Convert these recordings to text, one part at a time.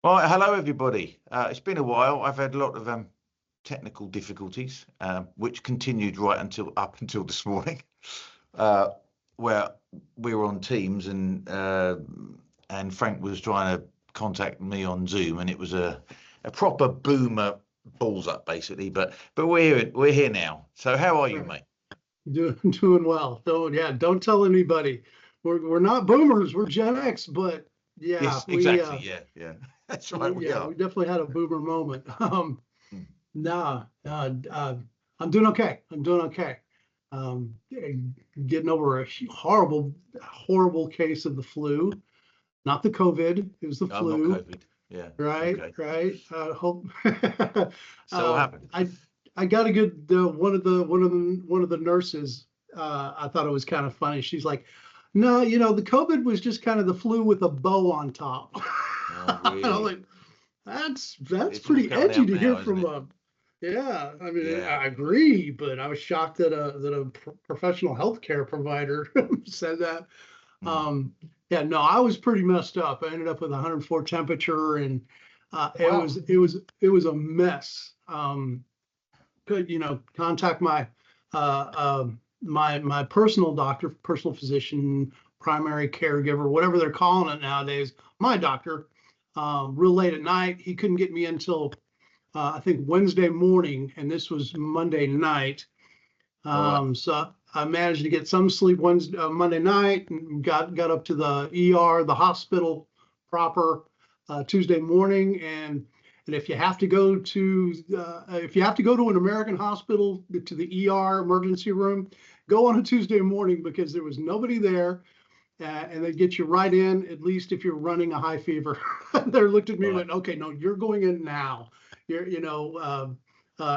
Well, hello everybody. It's been a while. I've had a lot of technical difficulties, which continued right until up until this morning, uh, where we were on Teams and Frank was trying to contact me on Zoom, and it was a proper boomer balls up basically. But we're here now. So how are you, Right. mate? Doing well. Don't tell anybody. We're not boomers, we're Gen X, but yeah, Yes, exactly. Yeah. That's right. We we are. definitely had a boomer moment. Mm. Nah, I'm doing okay. I'm doing okay. Um, eh, Getting over a horrible case of the flu, not the COVID, it was the Oh, not flu. COVID. Yeah. Right, Okay. right. Hope. So what uh, happened? I I got a good one of the nurses. I thought it was kind of funny. She's like, "No, the COVID was just kind of the flu with a bow on top." Oh, And I'm really? like, that's It's all pretty coming edgy out to hear now, isn't from it? a. Yeah, I mean, Yeah. I agree, but I was shocked that a professional healthcare provider said that. Mm. Um, yeah, no, I was pretty messed up. I ended up with 104 temperature, and it Wow. was it was it was a mess. Could contact my personal doctor, personal physician, primary caregiver, whatever they're calling it nowadays. My doctor, real late at night. He couldn't get me until I think Wednesday morning, and this was Monday night. All right. So I managed to get some sleep Monday night, and got up to the ER, the hospital proper, Tuesday morning, and if you have to go to an American hospital to the ER emergency room, go on a Tuesday morning because there was nobody there, and they get you right in. At least if you're running a high fever, they looked at me and Right. went, "Okay, no, you're going in now." You're,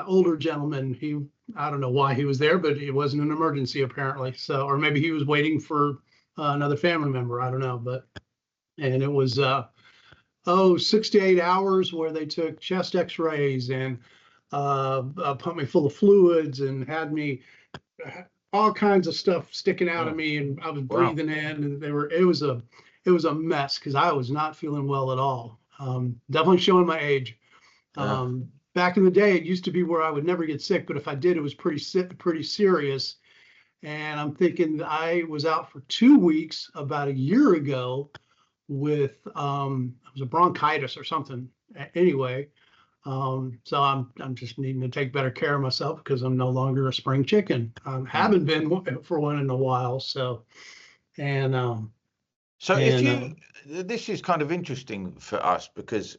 older gentleman. I don't know why he was there, but it wasn't an emergency apparently. So, or maybe he was waiting for another family member. I don't know, and it was 6 to 8 hours where they took chest X-rays and pumped me full of fluids and had me all kinds of stuff sticking out of Oh, me, and I was wow. breathing in, and it was a mess because I was not feeling well at all. Definitely showing my age. Yeah. Back in the day, it used to be where I would never get sick, but if I did, it was pretty serious. And I'm thinking I was out for 2 weeks about a year ago with it was a bronchitis or something. Anyway, so I'm just needing to take better care of myself because I'm no longer a spring chicken. Mm. Haven't been for one in a while. So and So if and you, this is kind of interesting for us because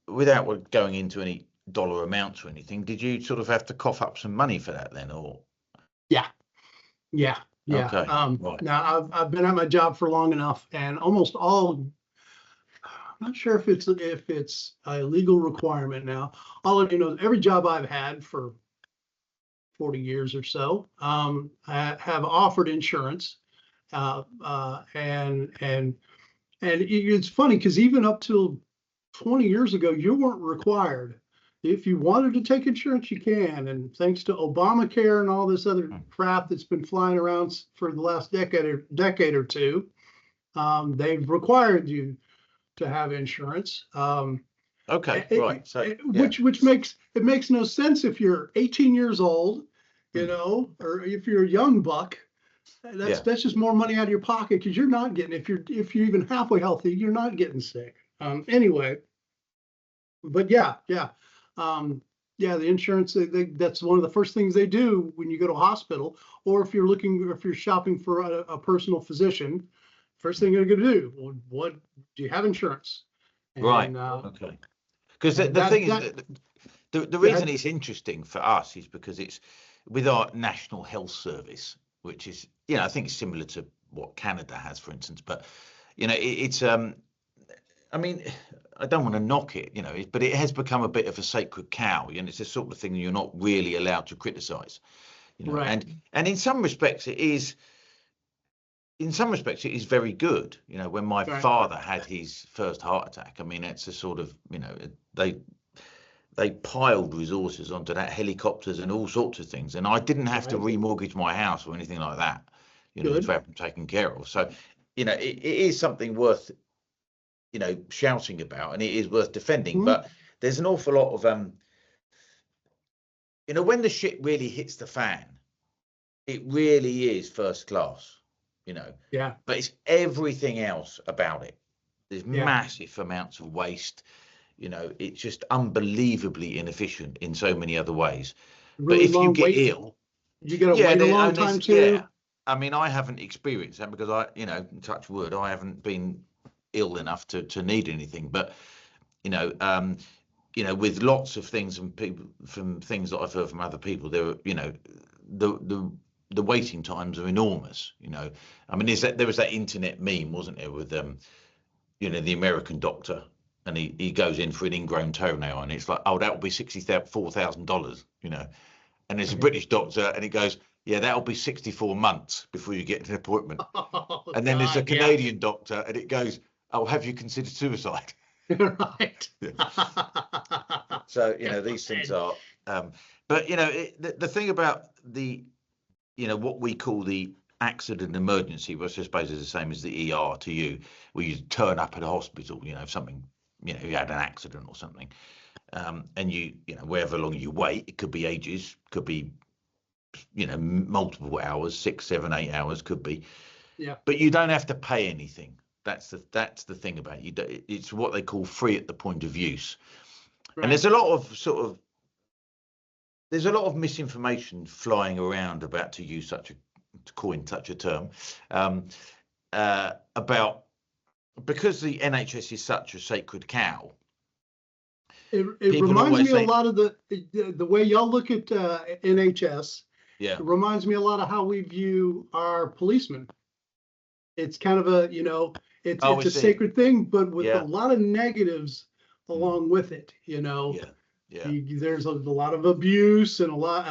without going into any dollar amounts or anything, did you sort of have to cough up some money for that then, or? Yeah, yeah, yeah. Okay, right. Now I've been at my job for long enough, and almost all. I'm not sure if it's a legal requirement now. All of you know, every job I've had for 40 years or so, have offered insurance, and it's funny because even up till 20 years ago, you weren't required. If you wanted to take insurance, you can. And thanks to Obamacare and all this other Mm. crap that's been flying around for the last decade or two, they've required you to have insurance. Okay, right. So yeah, Which makes no sense if you're 18 years old, mm, or if you're a young buck. That's yeah. that's just more money out of your pocket because you're not getting if you're even halfway healthy, you're not getting sick. Anyway, but um, yeah, the insurance that's one of the first things they do when you go to a hospital, or if you're shopping for a personal physician, first thing you're going to do, well, what do you have insurance? Right. And Okay. Because and the thing is that that the go reason ahead. it's interesting for us is because it's with our National Health Service, which is, I think it's similar to what Canada has, for instance. But it's I mean, I don't want to knock it, but it has become a bit of a sacred cow. It's the sort of thing you're not really allowed to criticize. Right. And in some respects it is very good. When my Right. father had his first heart attack, I mean, it's a sort of, they they piled resources onto that, helicopters and all sorts of things, and I didn't have to Right. remortgage my house or anything like that, to Good. have them taken care of. So, it is something worth shouting about, and it is worth defending. But there's an awful lot of when the shit really hits the fan, it really is first class. Yeah. But it's everything else about it. There's massive amounts of waste. It's just unbelievably inefficient in so many other ways. Really, but if you get ill, you got to wait a long time too. Yeah. I mean, I haven't experienced that because touch wood, I haven't been ill enough to need anything. But with lots of things and people, from things that I've heard from other people, there the waiting times are enormous. I mean, there was that internet meme, wasn't there, with the American doctor, and he goes in for an ingrown toenail, and it's like, oh, that will be $64,000, and there's a British doctor, and he goes, yeah, that'll be 64 months before you get an appointment. And then there's a Canadian doctor, and it goes, oh, have you considered suicide? Right. So these things are but the thing about the what we call the accident emergency, which I suppose is the same as the ER to you, where you turn up at a hospital, if something, you had an accident or something, and wherever long you wait, it could be ages, could be multiple hours, 6, 7, 8 hours, could be. Yeah. But you don't have to pay anything. That's the thing about it. It's what they call free at the point of use. Right. And there's a lot of misinformation flying around about, to coin such a term, about, because the NHS is such a sacred cow. It reminds me a lot of the way y'all look at NHS. Yeah. It reminds me a lot of how we view our policemen. It's kind of a, it's a sacred thing, but with a lot of negatives along with it, Yeah. There's a lot of abuse and a lot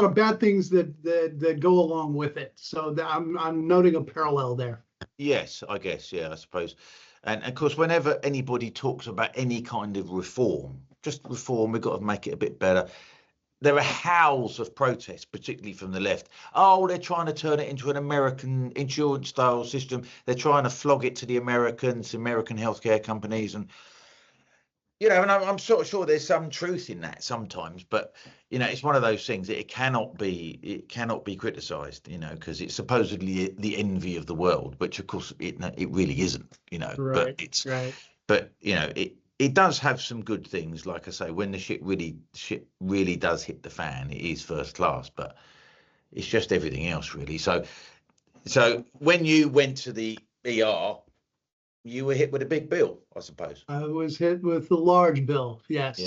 of bad things that go along with it. So I'm noting a parallel there. Yes, I guess. Yeah, I suppose. And of course, whenever anybody talks about any kind of reform, just reform, we've got to make it a bit better. There are howls of protest, particularly from the left. Oh, they're trying to turn it into an American insurance style system. They're trying to flog it to the American healthcare companies. And, and I'm sort of sure there's some truth in that sometimes. But, it's one of those things that it cannot be criticised, because it's supposedly the envy of the world, which, of course, it really isn't, Right, but it's right. But, it does have some good things. Like I say, when the shit really does hit the fan, it is first class, but it's just everything else, really. So when you went to the ER, you were hit with a big bill, I suppose. I was hit with a large bill. Yes.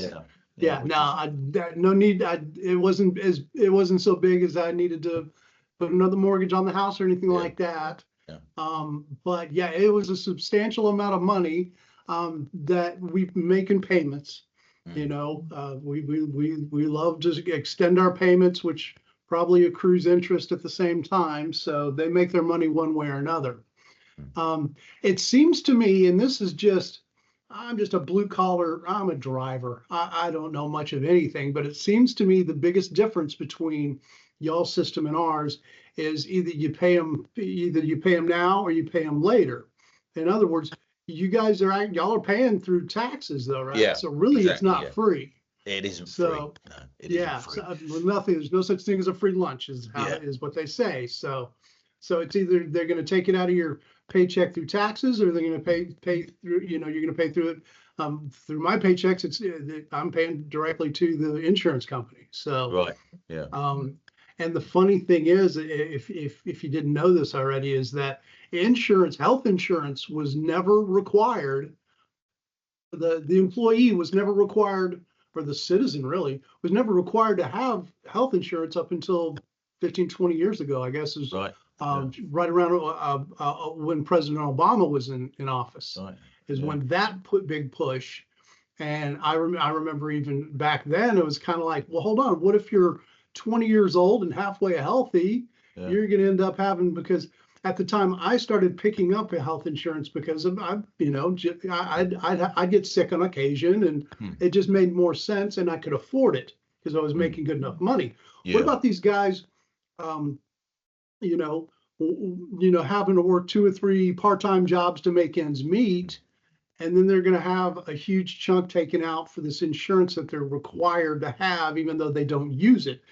Yeah. No, no need. It wasn't so big as I needed to put another mortgage on the house or anything like that. Yeah. But yeah, it was a substantial amount of money that we make in payments. We love to extend our payments, which probably accrues interest at the same time. So they make their money one way or another. It seems to me, and this is I'm just a blue collar, I'm a driver. I don't know much of anything, but it seems to me the biggest difference between y'all's system and ours is either you pay them now or you pay them later. In other words, y'all are paying through taxes though, right? Yeah, so really exactly, it's not free. It isn't free. No, it isn't free. So nothing. There's no such thing as a free lunch, is what they say. So it's either they're going to take it out of your paycheck through taxes, or they're going to pay through. You're going to pay through it through my paychecks. I'm paying directly to the insurance company. So right, yeah. And the funny thing is, if you didn't know this already, is that health insurance was never required. The employee was never required, or the citizen really was never required to have health insurance up until 15, 20 years ago, I guess, is right. Right around when President Obama was in office, when that big push. And I remember even back then, it was kind of like, well, hold on, what if you're 20 years old and halfway healthy? You're going to end up having, because at the time I started picking up a health insurance because of, I'd get sick on occasion, and it just made more sense, and I could afford it because I was making good enough money. What about these guys, having to work 2 or 3 part-time jobs to make ends meet. And then they're going to have a huge chunk taken out for this insurance that they're required to have, even though they don't use it.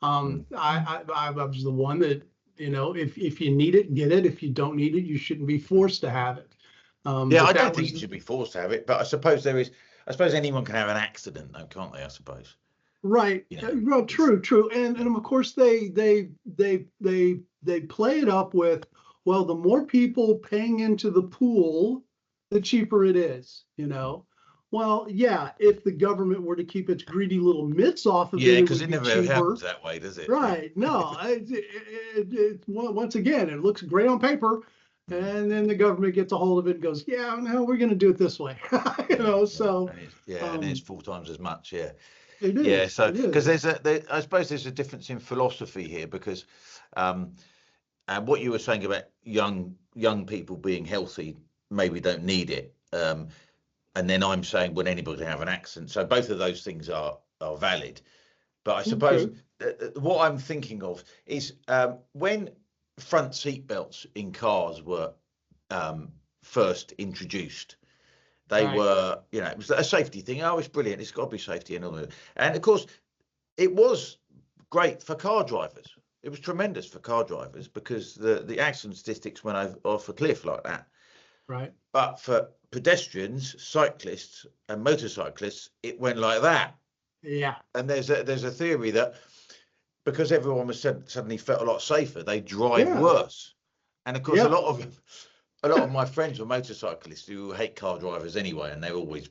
I was the one that, if you need it, get it. If you don't need it, you shouldn't be forced to have it. Yeah, I don't think you should be forced to have it, but I suppose there is. I suppose anyone can have an accident, though, can't they? I suppose. Right. Well, true. And of course they play it up with, well, the more people paying into the pool, the cheaper it is, Well, yeah, if the government were to keep its greedy little mitts off of it, because it never happens that way, does it? Right. No, once again, it looks great on paper, and then the government gets a hold of it and goes, yeah, no, we're going to do it this way, so. And it's 4 times as much, yeah. It is. Yeah, so because I suppose there's a difference in philosophy here, because and what you were saying about young people being healthy maybe don't need it, and then I'm saying when anybody can have an accident. So both of those things are valid, but I suppose what I'm thinking of is when front seat belts in cars were first introduced. They were, it was a safety thing. Oh, it's brilliant. It's got to be safety and all that. And of course, it was great for car drivers. It was tremendous for car drivers because the accident statistics went off a cliff like that. Right. But for pedestrians, cyclists, and motorcyclists, it went like that. Yeah. And there's a theory that because everyone was suddenly felt a lot safer, they drive worse. And of course, a lot of my friends were motorcyclists who hate car drivers anyway, and they're always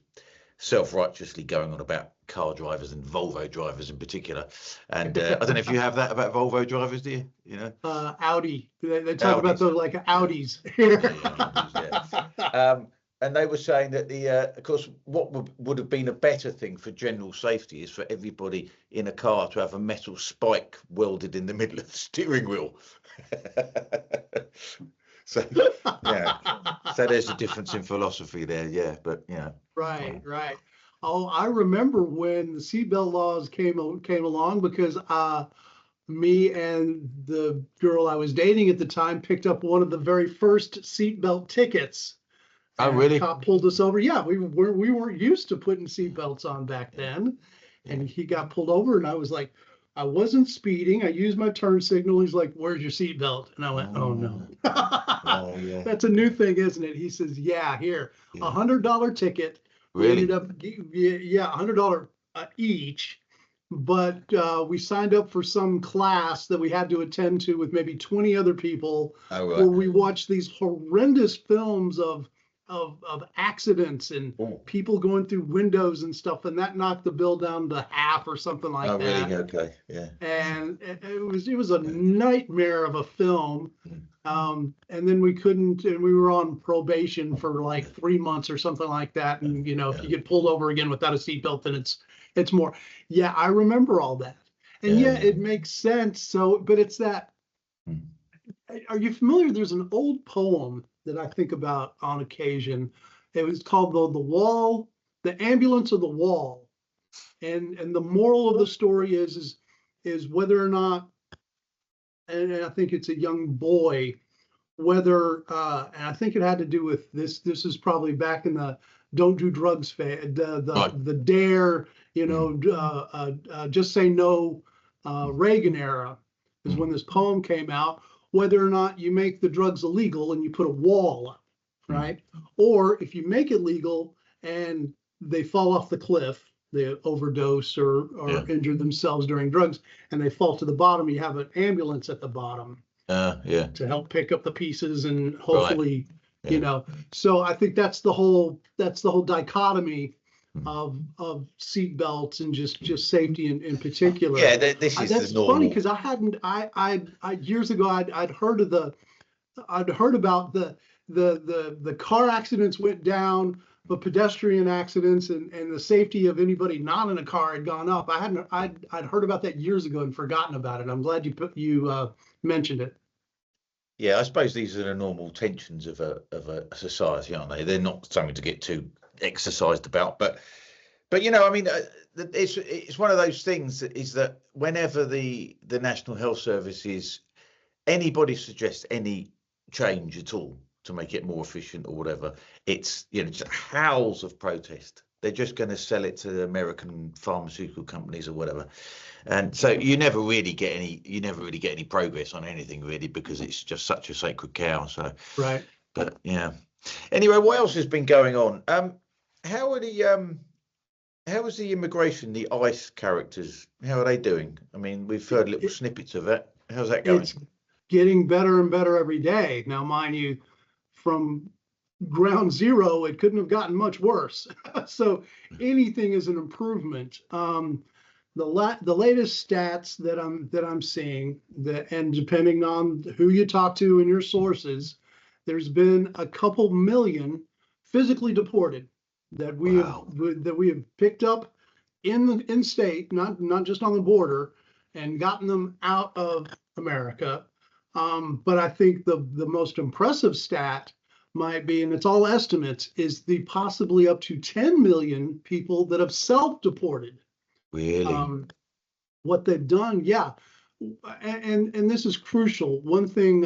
self-righteously going on about car drivers and Volvo drivers in particular. And I don't know if you have that about Volvo drivers, do you? Audi. They talk about those like Audis. And they were saying that of course, what would have been a better thing for general safety is for everybody in a car to have a metal spike welded in the middle of the steering wheel. So so there's a difference in philosophy there, but Right. Oh, I remember when the seatbelt laws came along, because me and the girl I was dating at the time picked up one of the very first seatbelt tickets. Oh, really? The cop pulled us over. Yeah, we weren't used to putting seatbelts on back then, and he got pulled over, and I was like, I wasn't speeding. I used my turn signal. He's like, "Where's your seatbelt?" And I went, "Oh no." That's a new thing, isn't it? He says, "Yeah, here, $100 ticket." Really? We ended up, $100 each, but we signed up for some class that we had to attend to with maybe 20 other people, where we watched these horrendous films of accidents and people going through windows and stuff, and that knocked the bill down to half or something like that. Oh, really? Okay, yeah. And it was a nightmare of a film. And then we couldn't, and we were on probation for like 3 months or something like that. And if you get pulled over again without a seatbelt, then it's more. Yeah, I remember all that, and it makes sense. So, but it's that. Are you familiar? There's an old poem that I think about on occasion. It was called the ambulance of the wall. And the moral of the story is whether or not, and I think it's a young boy, whether, and I think it had to do with this is probably back in the don't do drugs phase, the dare, just say no, Reagan era is when this poem came out. Whether or not you make the drugs illegal and you put a wall up, right? Or if you make it legal and they fall off the cliff, they overdose or injure themselves during drugs, and they fall to the bottom, you have an ambulance at the bottom to help pick up the pieces and hopefully, So I think that's the whole dichotomy of seat belts and just safety in particular. Yeah, this is that's funny because I years ago I'd heard about the car accidents went down, but pedestrian accidents and the safety of anybody not in a car had gone up. I'd heard about that years ago and forgotten about it. I'm glad you mentioned it. Yeah, I suppose these are the normal tensions of a society, aren't they? They're not something to get too exercised about, but it's one of those things that is that whenever the National Health Service is anybody suggests any change at all to make it more efficient or whatever, it's, you know, just howls of protest. They're just going to sell it to the American pharmaceutical companies or whatever. And so you never really get any progress on anything really, because it's just such a sacred cow. So Right. but yeah. Anyway, what else has been going on? How is the immigration, the ICE characters, how are they doing? I mean, we've heard little snippets of it. How's that going? It's getting better and better every day. Now, mind you, from ground zero, it couldn't have gotten much worse. So anything is an improvement. The latest stats that I'm seeing, and depending on who you talk to and your sources, there's been a couple million physically deported that we have picked up in state, not just on the border, and gotten them out of America. But I think the most impressive stat might be, and it's all estimates, is the possibly up to 10 million people that have self-deported. Really? What they've done, yeah. And this is crucial. One thing,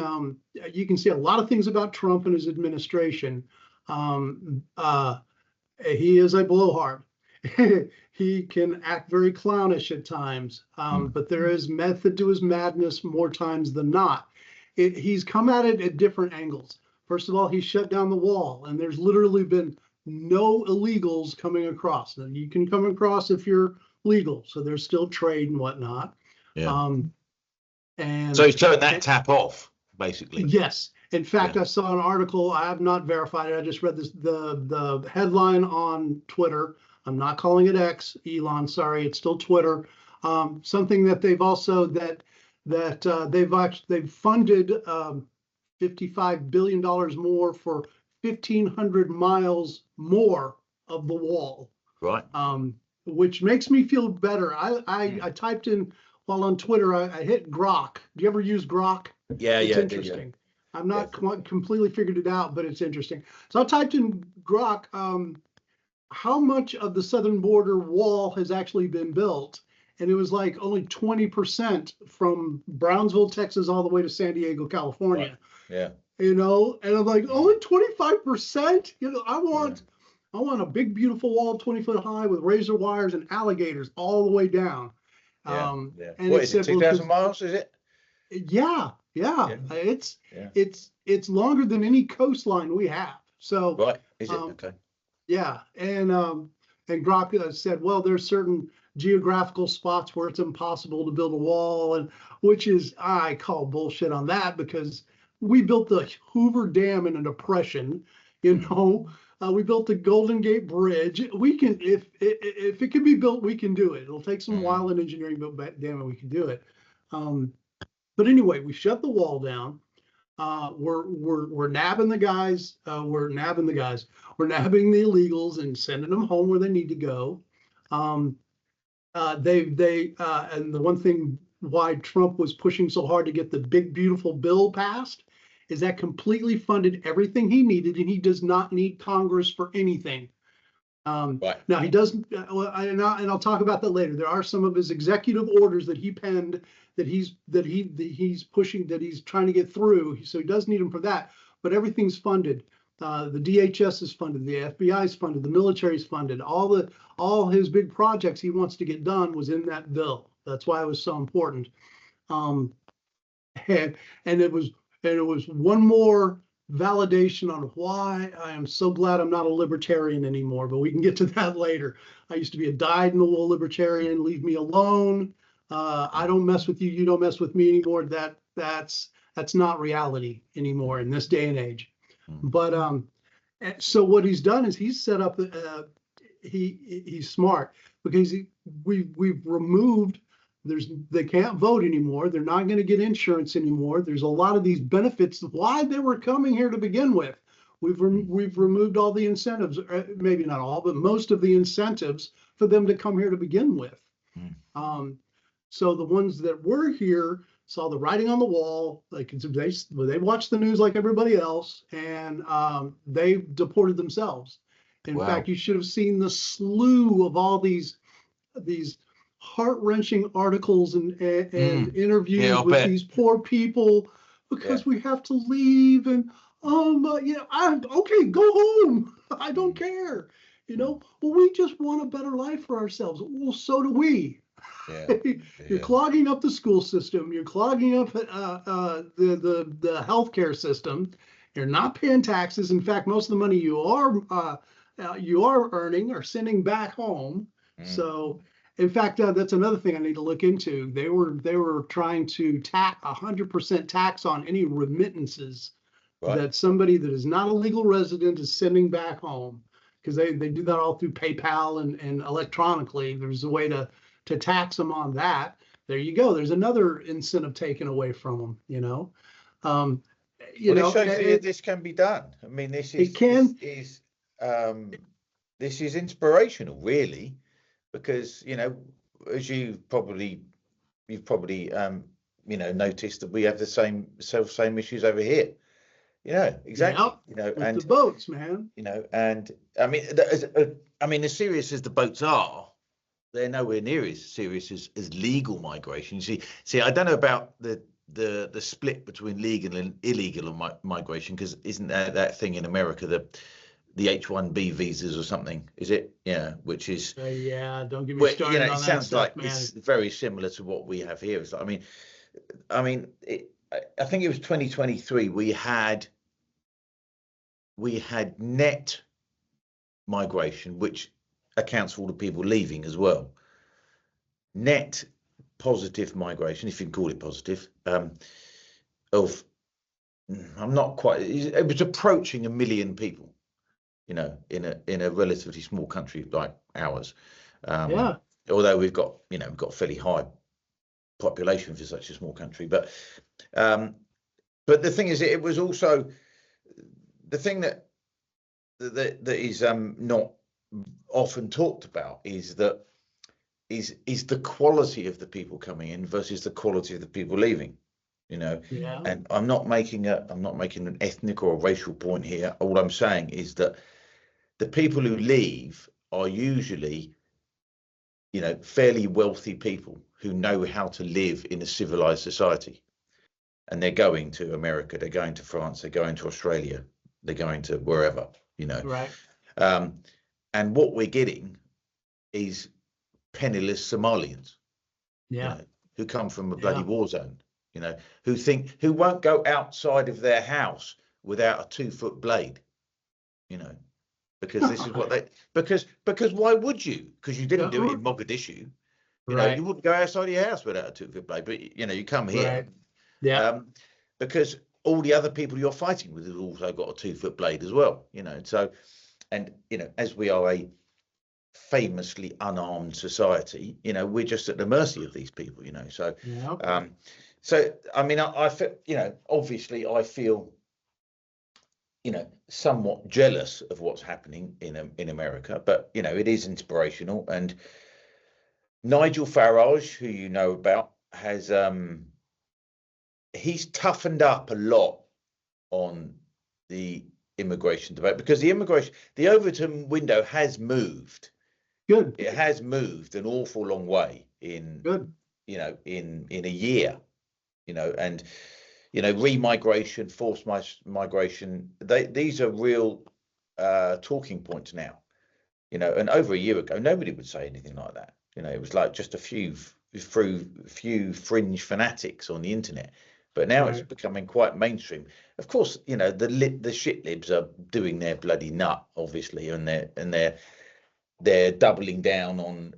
you can see a lot of things about Trump and his administration. He is a blowhard. He can act very clownish at times, but there is method to his madness more times than not. He's come at it at different angles. First of all, he shut down the wall, and there's literally been no illegals coming across. Now, you can come across if you're legal, so there's still trade and whatnot. Yeah. And so he's turned that tap off, basically. Yes. In fact, I saw an article. I have not verified it. I just read the headline on Twitter. I'm not calling it X, Elon. Sorry, it's still Twitter. Something that they've also they've funded $55 billion more for 1,500 miles more of the wall. Right. Which makes me feel better. I typed in while on Twitter. I hit Grok. Do you ever use Grok? Yeah, it's yeah. Interesting. I'm not completely figured it out, but it's interesting. So I typed in Grok, how much of the southern border wall has actually been built? And it was like only 20% from Brownsville, Texas, all the way to San Diego, California. Right. Yeah. You know, and I'm like, only 25%? You know, I want a big, beautiful wall, 20 foot high with razor wires and alligators all the way down. Yeah. And what is it, 2,000 miles, is it? Yeah. It's longer than any coastline we have. So right, is it? Okay. Yeah, and Grok said, well, there's certain geographical spots where it's impossible to build a wall, and which is, I call bullshit on that, because we built the Hoover Dam in a depression. You know, we built the Golden Gate Bridge. We can, if it can be built, we can do it. It'll take some while in engineering, but damn it, we can do it. But anyway, we shut the wall down. We're nabbing the guys. We're nabbing the illegals and sending them home where they need to go. And the one thing why Trump was pushing so hard to get the big beautiful bill passed is that completely funded everything he needed, and he does not need Congress for anything. Right. Now he doesn't, and I'll talk about that later. There are some of his executive orders that he penned that he's pushing, that he's trying to get through. So he does need them for that. But everything's funded. The DHS is funded, the FBI is funded, the military is funded. All his big projects he wants to get done was in that bill. That's why it was so important. And it was one more validation on why I am so glad I'm not a libertarian anymore, but we can get to that later. I used to be a dyed-in-the-wool libertarian. Leave me alone. I don't mess with you. You don't mess with me anymore. That's not reality anymore in this day and age. But so what he's done is he's set up. He's smart, because we've removed. They can't vote anymore. They're not going to get insurance anymore. There's a lot of these benefits why they were coming here to begin with. We've removed all the incentives, maybe not all, but most of the incentives for them to come here to begin with. So the ones that were here saw the writing on the wall. Like they watched the news like everybody else, and they deported themselves. In fact, you should have seen the slew of all these heart-wrenching articles and interviews with these poor people because we have to leave and I'm okay, go home. I don't care. Well, we just want a better life for ourselves. Well, so do we. Yeah. You're clogging up the school system. You're clogging up the healthcare system. You're not paying taxes. In fact, most of the money you are earning are sending back home. So, in fact, that's another thing I need to look into. They were trying to tack 100% tax on any remittances that somebody that is not a legal resident is sending back home, because they do that all through PayPal and electronically. There's a way to tax them on that. There you go. There's another incentive taken away from them. It shows you this can be done. I mean, this is inspirational, really, because as you've probably noticed that we have the same issues over here. Exactly. With and the boats, man. And I mean, as serious as the boats are, they're nowhere near as serious as legal migration. See, I don't know about the split between legal and illegal migration, because isn't that thing in America, the H-1B visas or something? Is it? Yeah, which is don't get me started on that. It sounds stuff, like man. It's very similar to what we have here. I think it was 2023. We had net migration, which accounts for all the people leaving as well. Net positive migration, if you can call it positive, of I'm not quite. It was approaching 1 million people, in a relatively small country like ours. Although we've got fairly high population for such a small country, but the thing is, it was also the thing that is not often talked about is the quality of the people coming in versus the quality of the people leaving. And I'm not making an ethnic or a racial point here. All I'm saying is that the people who leave are usually fairly wealthy people who know how to live in a civilized society, and they're going to America, they're going to France, they're going to Australia, they're going to wherever, Right. And what we're getting is penniless Somalians, who come from a bloody war zone, who won't go outside of their house without a 2-foot blade, because this is what because why would you? Because you didn't do it in Mogadishu. You wouldn't go outside your house without a 2-foot blade, but you come here, because all the other people you're fighting with have also got a 2-foot blade as well, So, and as we are a famously unarmed society, we're just at the mercy of these people, So, so I mean, I feel, obviously, I feel, somewhat jealous of what's happening in America, but it is inspirational. And Nigel Farage, who you know about, has he's toughened up a lot on the immigration debate, because the Overton window has moved. Good. It has moved an awful long way in a year, and remigration, forced migration, these are real talking points now, and over a year ago nobody would say anything like that. It was like just a few fringe fanatics on the internet, but now it's becoming quite mainstream. Of course, the shit libs are doing their bloody nut, obviously, and they're doubling down on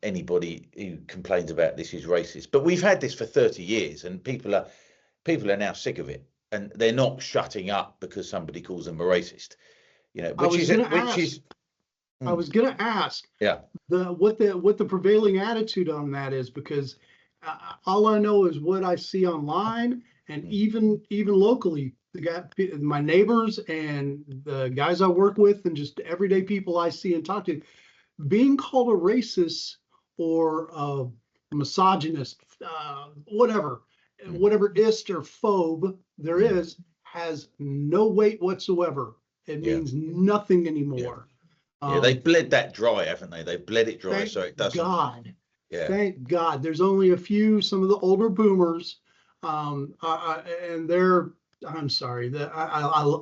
anybody who complains about this is racist. But we've had this for 30 years, and people are now sick of it, and they're not shutting up because somebody calls them a racist. I was going to ask what the prevailing attitude on that is, because all I know is what I see online, and even locally, my neighbors and the guys I work with and just everyday people I see and talk to, being called a racist or a misogynist, whatever ist or phobe there is, has no weight whatsoever. It means nothing anymore. They've bled that dry, haven't they? They've bled it dry, so it doesn't. Thank God. There's only a few, some of the older boomers And they're, I'm sorry that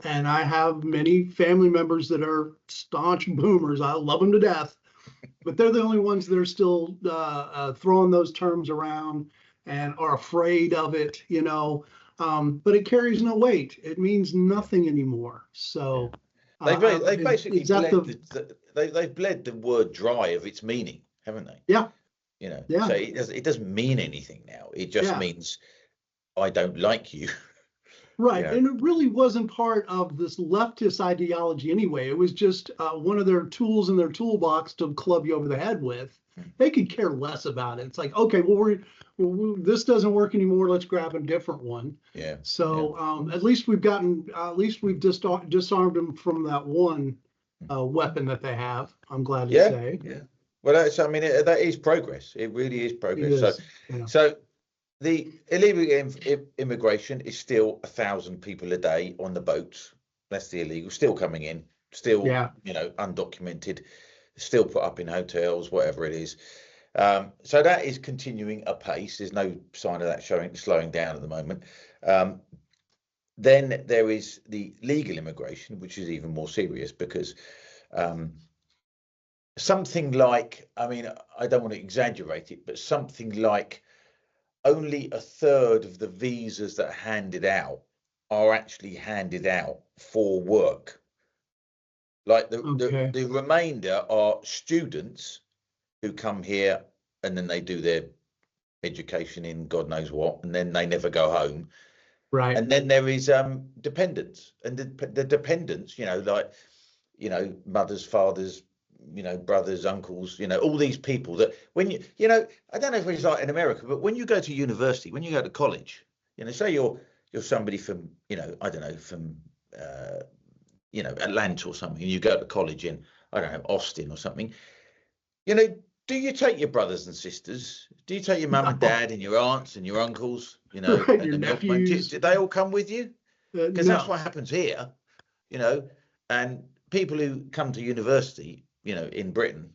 and I have many family members that are staunch boomers. I love them to death, but they're the only ones that are still throwing those terms around and are afraid of it, you know. But it carries no weight. It means nothing anymore. So They basically is that they've bled the word dry of its meaning, haven't they? yeah, You know, yeah, so it doesn't mean anything now. It just yeah. means I don't like you. Right. You know? And it really wasn't part of this leftist ideology anyway. It was just one of their tools in their toolbox to club you over the head with. They could care less about it. It's like, okay, well, this doesn't work anymore. Let's grab a different one. Yeah. So at least we've disarmed them from that one weapon that they have. I'm glad to say. Yeah. Well, I mean, that is progress. It really is progress. It is. So the illegal immigration is still 1,000 people a day on the boats. That's the illegal, still coming in, still, you know, undocumented, still put up in hotels, whatever it is. So that is continuing apace. There's no sign of that slowing down at the moment. Then there is the legal immigration, which is even more serious because something like, I mean, I don't want to exaggerate it, but something like only a third of the visas that are handed out are actually handed out for work. Like the remainder are students who come here and then they do their education in God knows what, and then they never go home. Right. And then there is dependents, and the dependents, you know, like, you know, mothers, fathers, you know, brothers, uncles, you know, all these people that when you know, I don't know if it's like in America, but when you go to university, when you go to college, you know, say you're somebody from, you know, I don't know, from you know, Atlanta or something, and you go to college in, I don't know, Austin or something, you know, do you take your brothers and sisters? Do you take your mum and dad and your aunts and your uncles, you know, right, and your the nephews? Did they all come with you? Because No. that's what happens here, you know, and people who come to university, you know, in Britain,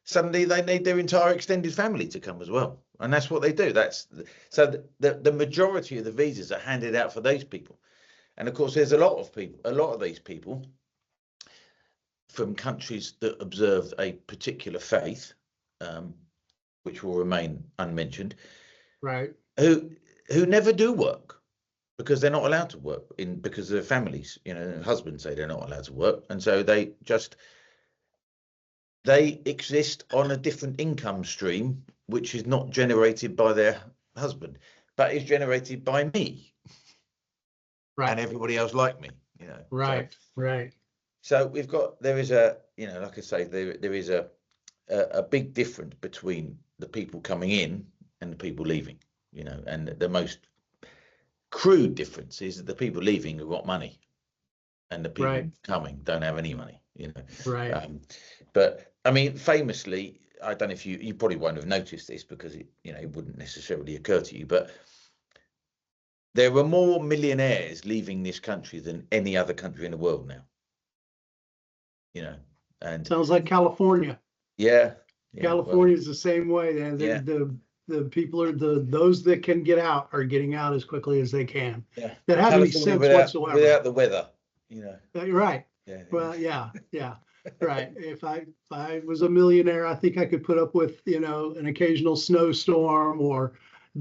suddenly they need their entire extended family to come as well. And that's what they do. So the majority of the visas are handed out for those people. And of course, there's a lot of these people from countries that observe a particular faith, which will remain unmentioned, right? Who never do work because they're not allowed to work because of their families. You know, husbands say they're not allowed to work, and so they exist on a different income stream, which is not generated by their husband, but is generated by me, right, and everybody else like me. You know, right. So there is a, you know, like I say, there is a big difference between the people coming in and the people leaving, you know, and the most crude difference is that the people leaving have got money and the people coming don't have any money, you know. Right. But I mean, famously, I don't know if you probably won't have noticed this because it, you know, it wouldn't necessarily occur to you, but there are more millionaires leaving this country than any other country in the world now. You know, and sounds like California. Yeah. California is the same way. The people are those that can get out are getting out as quickly as they can. Yeah. That has any sense whatsoever. Without the weather, you know. Right. Yeah. Well, yeah. Right. If I was a millionaire, I think I could put up with, you know, an occasional snowstorm or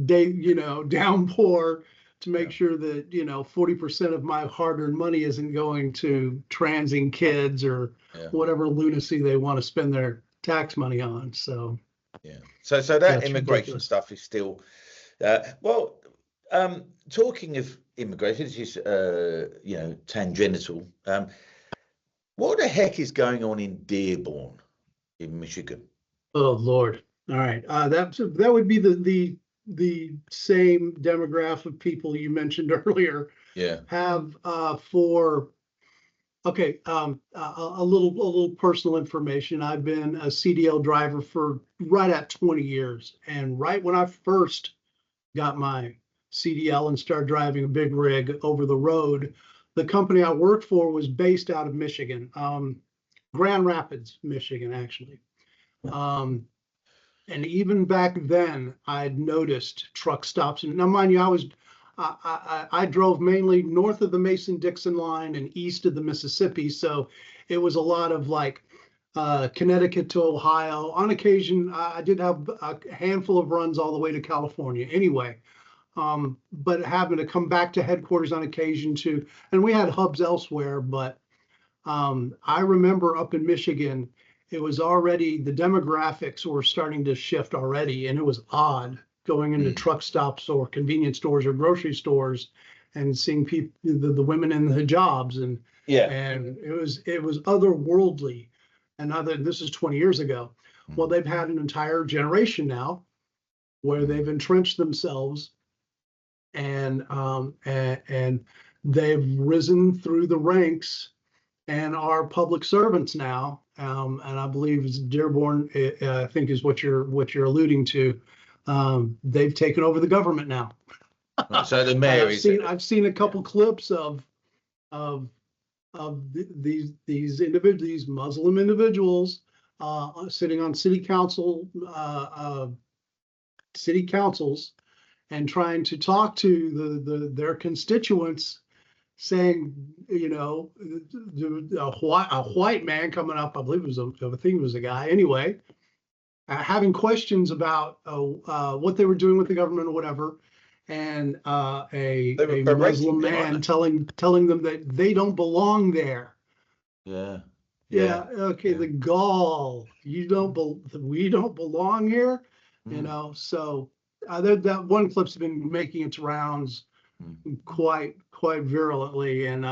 downpour to make sure that, you know, 40% of my hard-earned money isn't going to transing kids or whatever lunacy they want to spend their tax money on. So so that immigration stuff is still talking of immigration, this is you know, tangential. What the heck is going on in Dearborn in Michigan? Oh Lord. All right. That would be the same demographic of people you mentioned earlier. Have a little personal information. I've been a CDL driver for right at 20 years. And right when I first got my CDL and started driving a big rig over the road, the company I worked for was based out of Michigan, Grand Rapids, Michigan, actually. And even back then, I'd noticed truck stops. And now, mind you, I drove mainly north of the Mason-Dixon line and east of the Mississippi, so it was a lot of like Connecticut to Ohio. On occasion, I did have a handful of runs all the way to California. Anyway, but having to come back to headquarters on occasion too, and we had hubs elsewhere. But I remember up in Michigan, it was already the demographics were starting to shift already, and it was odd going into truck stops or convenience stores or grocery stores and seeing people, the women in the hijabs, and it was otherworldly. And this is 20 years ago. Well, they've had an entire generation now where they've entrenched themselves and they've risen through the ranks and are public servants now. And I believe it's Dearborn, I think is what you're alluding to. They've taken over the government now. So the mayor I've seen a couple clips of these individuals, these Muslim individuals, sitting on city councils and trying to talk to their constituents, saying, you know, a white man coming up, I believe it was a guy anyway, having questions about what they were doing with the government or whatever. And a Muslim man telling them that they don't belong there. Yeah. Okay. The gall. We don't belong here. You know. So that one clip's been making its rounds quite virulently, and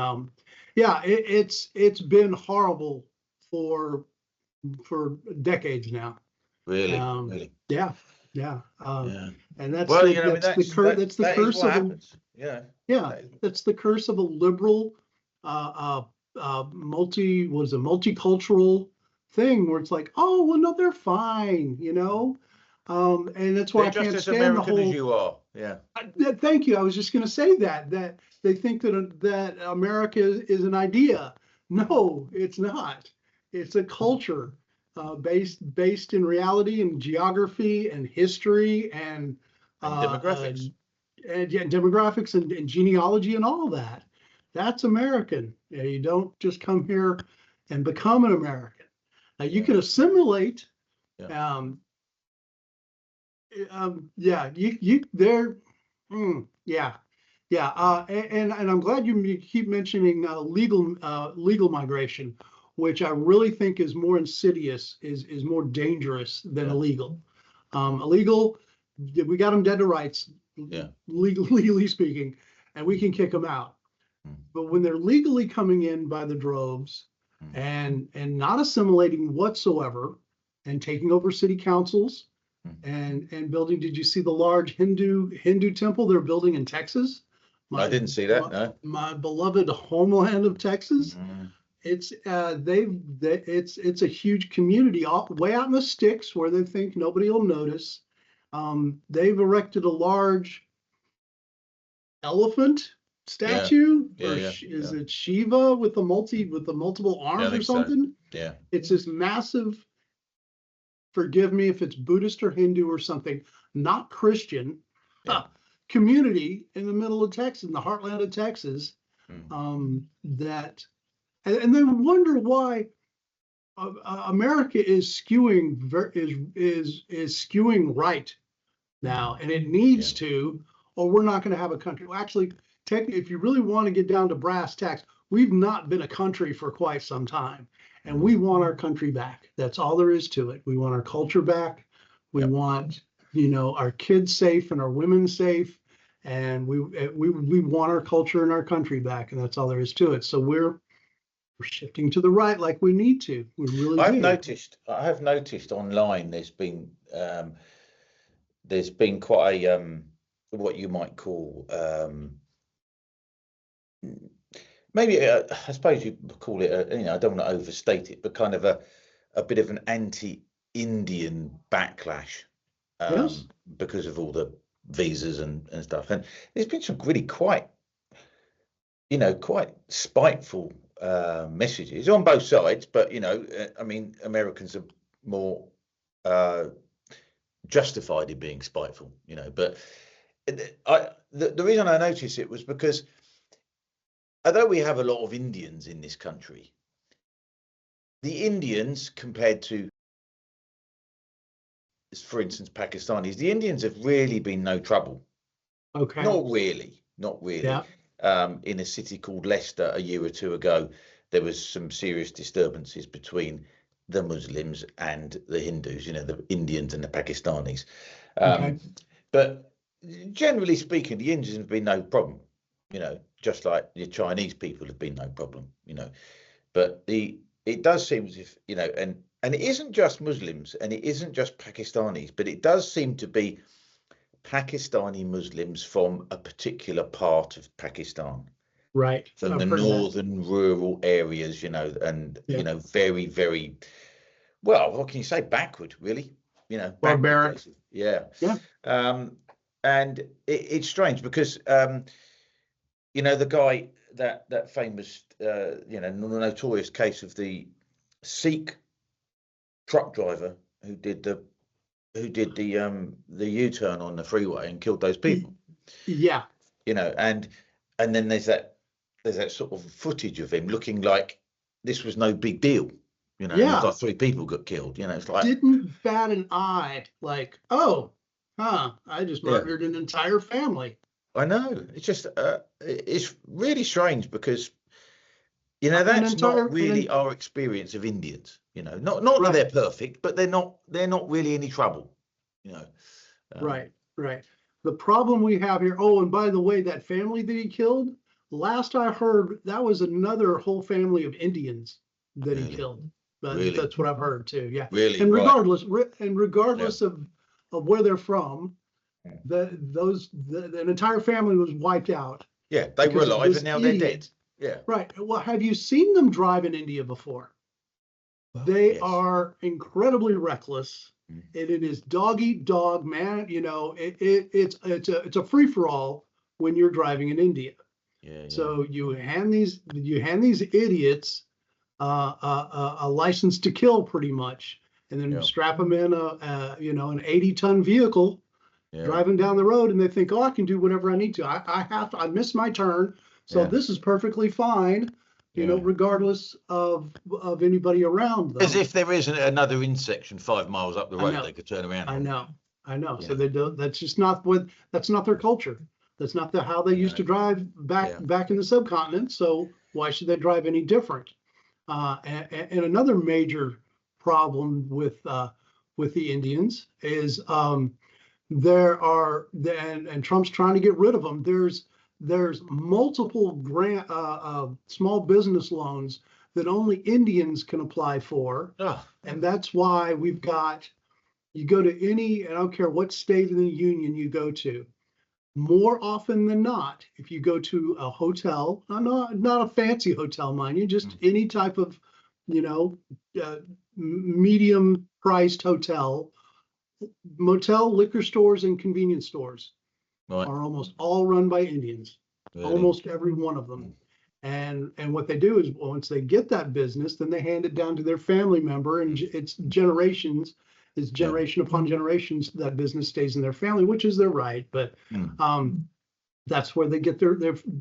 it's been horrible for decades now. Really. Really. Yeah. And that's well, that's the curse of happens. That's the curse of a liberal, multicultural thing where it's like, oh well, no, they're fine, you know, and that's why I can't stand American the whole. As you are, yeah. Thank you. I was just going to say that they think that America is an idea. No, it's not. It's a culture. Based in reality and geography and history and demographics demographics and genealogy and all that. That's American. You don't just come here and become an American. Now you can assimilate. And I'm glad you keep mentioning legal migration, which I really think is more insidious, is more dangerous than illegal. Illegal, we got them dead to rights, legally speaking, and we can kick them out. But when they're legally coming in by the droves and not assimilating whatsoever and taking over city councils and building, did you see the large Hindu temple they're building in Texas? I didn't see that, no. My beloved homeland of Texas. It's it's a huge community way out in the sticks where they think nobody will notice. They've erected a large elephant statue. Is it Shiva with the multiple arms or something? So. Yeah. It's this massive. Forgive me if it's Buddhist or Hindu or something, not Christian, community in the middle of Texas, in the heartland of Texas, that. And they wonder why America is skewing right now, and it needs to, or we're not going to have a country. Well, actually, technically, if you really want to get down to brass tacks, we've not been a country for quite some time, and we want our country back. That's all there is to it. We want our culture back. We want, our kids safe and our women safe, and we want our culture and our country back, and that's all there is to it. So we're shifting to the right like we need to. We really I have noticed online there's been quite a what you might call maybe I suppose you call it I don't want to overstate it, but kind of a bit of an anti-Indian backlash because of all the visas and stuff. And there's been some really quite spiteful messages on both sides, but I mean, Americans are more justified in being spiteful, but the reason I noticed it was because although we have a lot of Indians in this country, the Indians compared to, for instance, Pakistanis, the Indians have really been no trouble. Okay. Not really. Yeah. In a city called Leicester a year or two ago, there was some serious disturbances between the Muslims and the Hindus, the Indians and the Pakistanis. Okay. But generally speaking, the Indians have been no problem, just like the Chinese people have been no problem, But it does seem as if, and it isn't just Muslims and it isn't just Pakistanis, but it does seem to be Pakistani Muslims from a particular part of Pakistan. Right. From I've the heard that. northern rural areas, and, Yeah. very, very, well, what can you say? Backward, really, backward Barbaric. places. Yeah. Yeah. And it's strange because, the guy, that famous, notorious case of the Sikh truck driver who did the U-turn on the freeway and killed those people. Yeah. And then there's that sort of footage of him looking like this was no big deal. Yeah. Like 3 people got killed. It's like Didn't bat an eye. Like, I just murdered an entire family. I know. It's just it's really strange because that's not really our experience of Indians. Not Right. that they're perfect, but they're not really any trouble. Right. The problem we have here. Oh, and by the way, that family that he killed, last I heard, that was another whole family of Indians that he killed. But Really? That's what I've heard too. Yeah. Really. And regardless of where they're from, an entire family was wiped out. Yeah, they were alive and now they're dead. Yeah. Right. Well, have you seen them drive in India before? They are incredibly reckless. And it is dog eat dog, man. It's a free for all when you're driving in India. Yeah. So you hand these idiots a license to kill, pretty much, and then strap them in an 80-ton vehicle, driving down the road, and they think, oh, I can do whatever I need to. I missed my turn, so this is perfectly fine. Regardless of anybody around them. As if there isn't another intersection 5 miles up the road they could turn around. I know. Yeah. So they don't. That's just not that's not their culture. That's not how they used to drive back in the subcontinent. So why should they drive any different? And another major problem with the Indians is there are, and Trump's trying to get rid of them. There's multiple small business loans that only Indians can apply for. And that's why you go to I don't care what state in the union you go to, more often than not, if you go to a hotel, not a fancy hotel, mind you, just any type of, medium priced hotel, motel, liquor stores, and convenience stores are almost all run by Indians. Really? Almost every one of them. And what they do is once they get that business, then they hand it down to their family member, and it's generation upon generations that business stays in their family, which is their right. But that's where they get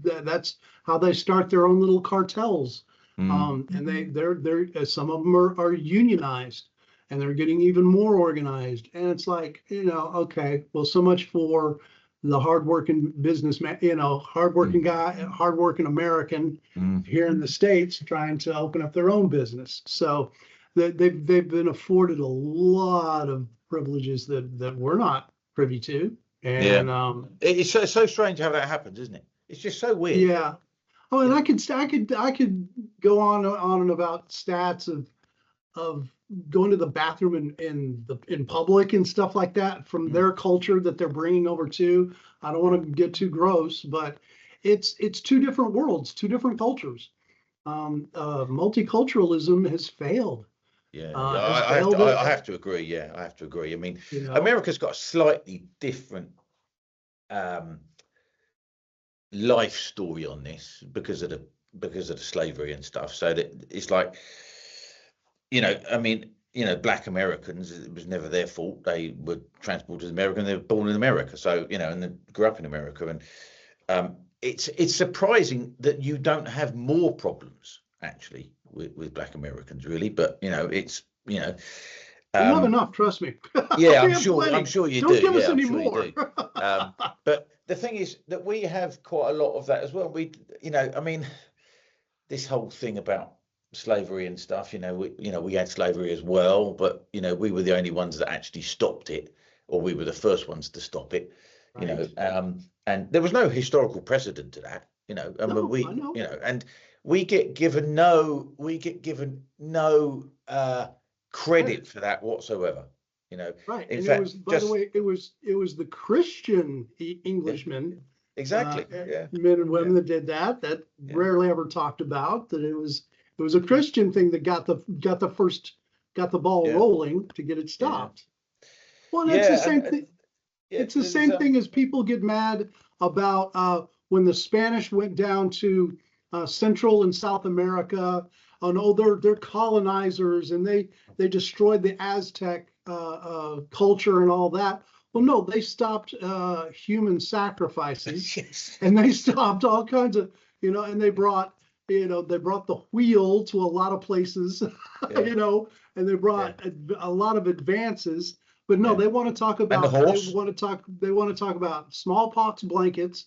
that's how they start their own little cartels. And they're some of them are unionized, and they're getting even more organized. And it's like, okay, well, so much for the hardworking businessman, hardworking guy, hardworking American here in the States trying to open up their own business. So they've been afforded a lot of privileges that we're not privy to. And it's so strange how that happens, isn't it? It's just so weird. Yeah. Oh, and I could go on and about stats of going to the bathroom in public and stuff like that from their culture that they're bringing over to. I don't want to get too gross, but it's 2 different worlds, 2 different cultures. Multiculturalism has failed. Yeah, I have to agree. Yeah, I have to agree. I mean, America's got a slightly different life story on this because of the slavery and stuff. So that it's like, I mean, black Americans, it was never their fault. They were transported to America and they were born in America. So, and they grew up in America. And it's surprising that you don't have more problems actually with black Americans, really. But, it's, we have enough, trust me. Yeah, I'm sure you do. Don't give us I'm any sure more. you do. But the thing is that we have quite a lot of that as well. This whole thing about slavery and stuff, we had slavery as well, but we were the only ones that actually stopped it, or we were the first ones to stop it. Right. And there was no historical precedent to that. I know. And we get given no credit for that whatsoever. Right. In fact, by the way, it was the Christian Englishmen. Exactly. Men and women that did that rarely ever talked about. That it was a Christian thing that got the ball rolling to get it stopped. Well, it's the same thing. It's the same thing as people get mad about when the Spanish went down to Central and South America. They're colonizers and they destroyed the Aztec culture and all that. Well, no, they stopped human sacrifices. Yes. And they stopped all kinds of, and they brought the wheel to a lot of places, and they brought a lot of advances. But no, they want to talk about they want to talk about smallpox blankets,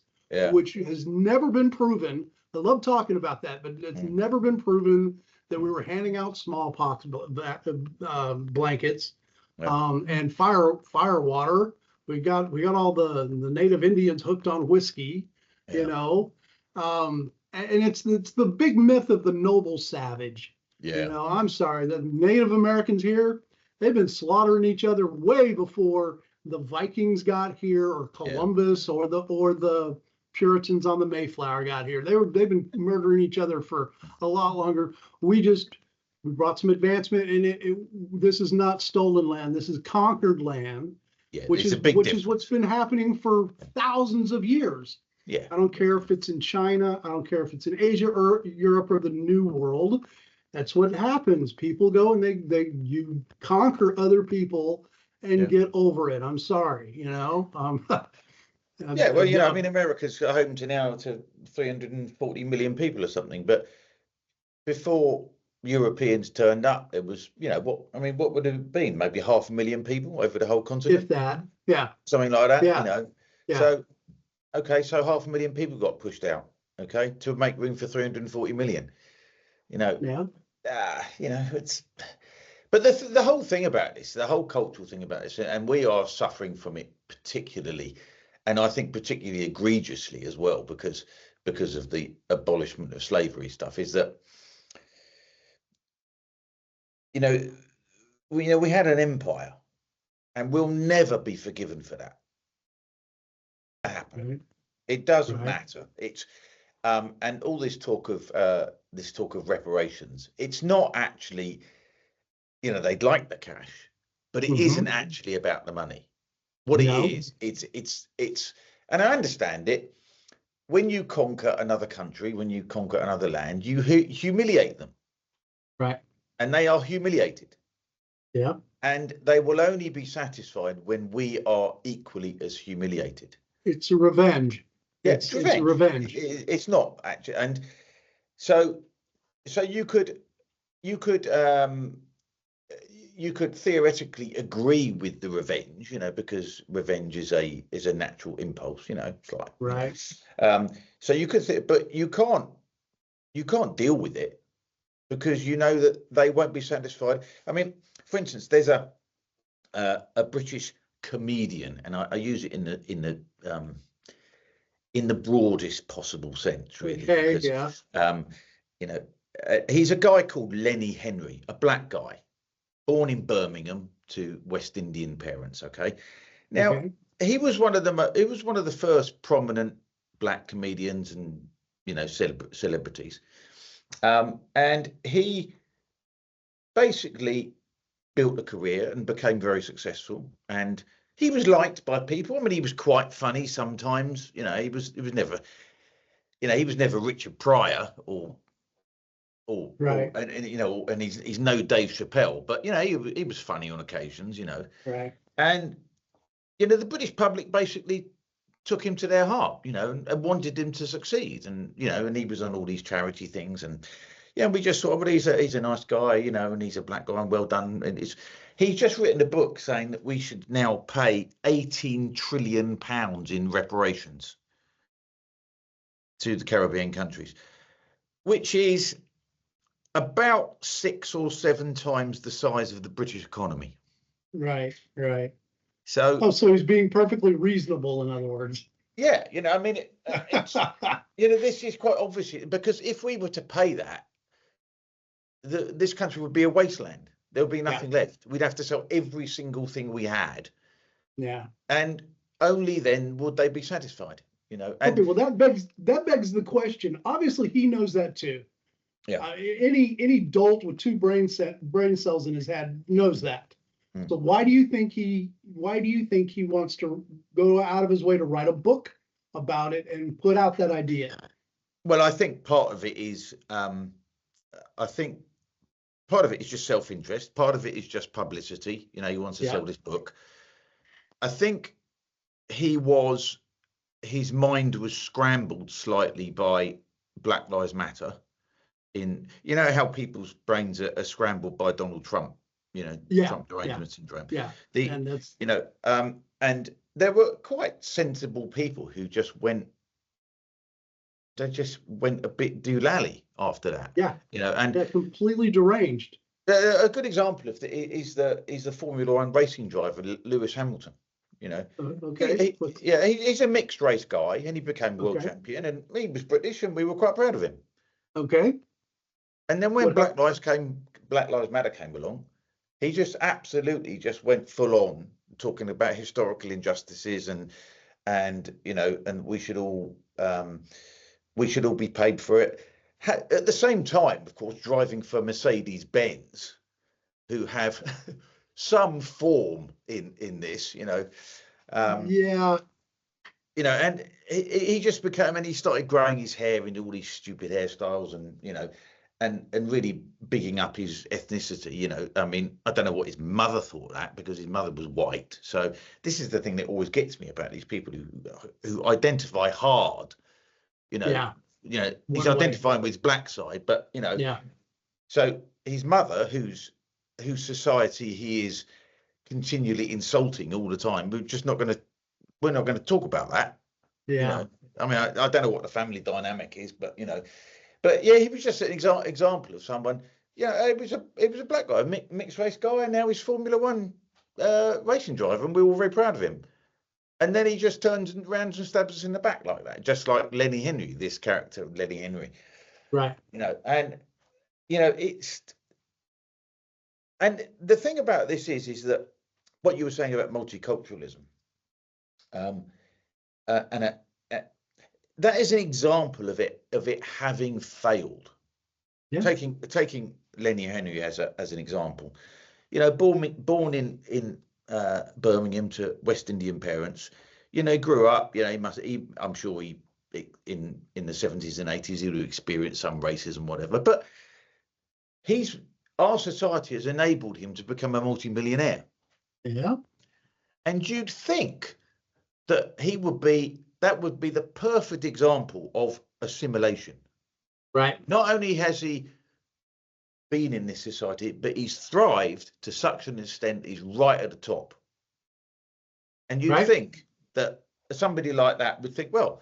which has never been proven. I love talking about that, but it's never been proven that we were handing out smallpox blankets. And fire water. We got all the native Indians hooked on whiskey, and it's the big myth of the noble savage. I'm sorry, the Native Americans here, they've been slaughtering each other way before the Vikings got here, or Columbus, or the Puritans on the Mayflower got here. They've been murdering each other for a lot longer. We brought some advancement, and this is not stolen land. This is conquered land, which is what's been happening for thousands of years. Yeah. I don't care if it's in China. I don't care if it's in Asia or Europe or the New World. That's what happens. People go and you conquer other people and get over it. I'm sorry, America's home to 340 million people or something, but before Europeans turned up, it was, what would it have been? Maybe 500,000 people over the whole continent. If that, something like that. Yeah. So 500,000 people got pushed out. To make room for 340 million. It's. But the whole thing about this, the whole cultural thing about this, and we are suffering from it particularly, and I think particularly egregiously as well, because of the abolishment of slavery stuff, is that. We had an empire, and we'll never be forgiven for that. Happened. It doesn't matter. It's and all this talk of reparations. It's not actually, they'd like the cash, but it isn't actually about the money. What it is, it's, and I understand it. When you conquer another country, when you conquer another land, you humiliate them. Right. And they are humiliated. Yeah. And they will only be satisfied when we are equally as humiliated. It's a revenge. Yeah, it's a revenge. It's not actually. And so you could theoretically agree with the revenge, because revenge is a natural impulse, it's like, right. So you could, but you can't deal with it. Because that they won't be satisfied. For instance, there's a British comedian, and I use it in the broadest possible sense, really. Okay, because, he's a guy called Lenny Henry, a black guy, born in Birmingham to West Indian parents. Now he was one of the first prominent black comedians and celebrities. And he basically built a career and became very successful, and he was liked by people. He was quite funny sometimes. He was never Richard Pryor or Right. and you know, and he's no Dave Chappelle, but you know, he was funny on occasions, you know, Right. and you know, the British public basically took him to their heart, you know, and wanted him to succeed, and you know, and he was on all these charity things, and yeah, we just thought, well, he's a nice guy, you know, and he's a black guy, and well done, and he's just written a book saying that we should now pay 18 trillion pounds in reparations to the Caribbean countries, which is about 6 or 7 times the size of the British economy. Right. Right. So, Oh, so he's being perfectly reasonable, in other words. yeah, you know, I mean, it's, you know, this is quite obvious because if we were to pay that, this country would be a wasteland. There would be nothing left. We'd have to sell every single thing we had. Yeah. And only then would they be satisfied, you know. And okay, well, that begs the question. Obviously, he knows that too. yeah, Any dolt with two brain cells in his head knows that. So why do you think he wants to go out of his way to write a book about it and put out that idea? well, I think part of it is I think part of it is just self-interest. Part of it is just publicity. You know, he wants to sell this book. I think his mind was scrambled slightly by Black Lives Matter. You know how people's brains are scrambled by Donald Trump. You know, Trump derangement syndrome. Yeah, and that's, you know, and there were quite sensible people who just went. They just went a bit doolally after that. Yeah, you know, and they're completely deranged. A good example of is the Formula One racing driver Lewis Hamilton. You know, okay, he's a mixed race guy, and he became world champion, and he was British, and we were quite proud of him. Okay. And then when Black Lives Matter came along, he just absolutely just went full on talking about historical injustices and you know, and we should all be paid for it. At the same time, of course, driving for Mercedes-Benz, who have some form in this, you know. You know, and he just became, and he started growing his hair into all these stupid hairstyles, and you know, and really bigging up his ethnicity. You know, I mean, I don't know what his mother thought of that, because his mother was white. So this is the thing that always gets me about these people who identify hard. You know, he's identifying with his black side, but you know, so his mother, whose society he is continually insulting all the time, we're not going to talk about that. You know? I mean, I don't know what the family dynamic is, but you know, but yeah, he was just an example of someone. Yeah, it was a black guy, mixed race guy, and now he's Formula One racing driver, and we're all very proud of him. And then he just turns around and stabs us in the back like that, just like Lenny Henry, this character of Lenny Henry. Right. You know, and you know, and the thing about this is that what you were saying about multiculturalism. And that is an example of it having failed. Taking Lenny Henry as an example, you know, born in Birmingham to West Indian parents, you know, grew up, you know, I'm sure he in the 70s and 80s he would have experienced some racism, whatever, but our society has enabled him to become a multi-millionaire. Yeah. And you'd think that that would be the perfect example of assimilation. Right. Not only has he been in this society, but he's thrived to such an extent he's right at the top. And you'd think that somebody like that would think, well,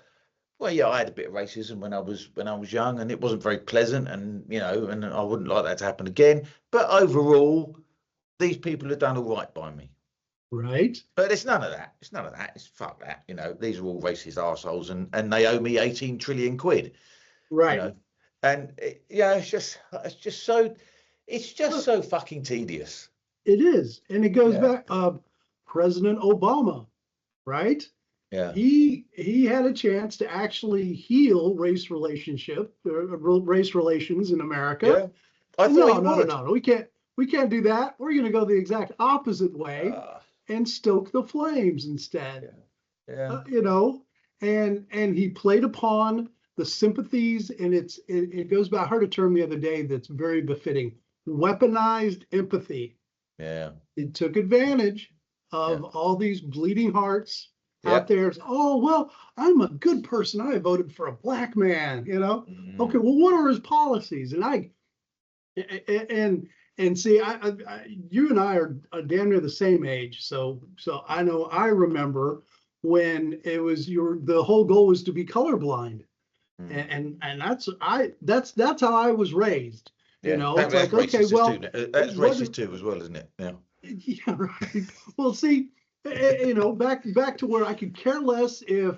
yeah, I had a bit of racism when I was young, and it wasn't very pleasant, and you know, and I wouldn't like that to happen again. But overall, these people have done all right by me. Right. But it's none of that. It's fuck that. You know, these are all racist arseholes, and they owe me 18 trillion quid. Right. You know? And it's just so fucking tedious. It is. And it goes back, President Obama, right? Yeah. He had a chance to actually heal race relations in America. Yeah. No. We can't do that. We're going to go the exact opposite way and stoke the flames instead. Yeah. You know, and he played upon the sympathies, and it goes by. I heard a term the other day that's very befitting: weaponized empathy. Yeah. It took advantage of all these bleeding hearts out there. Oh, well, I'm a good person. I voted for a black man, you know. Okay, well, what are his policies? And see, you and I are damn near the same age, so I know. I remember when it was the whole goal was to be colorblind, and that's how I was raised. Yeah. You know, it's like, okay, well, that's racist too, as well, isn't it? Yeah. Yeah, right. Well, see, you know, back to where I could care less if,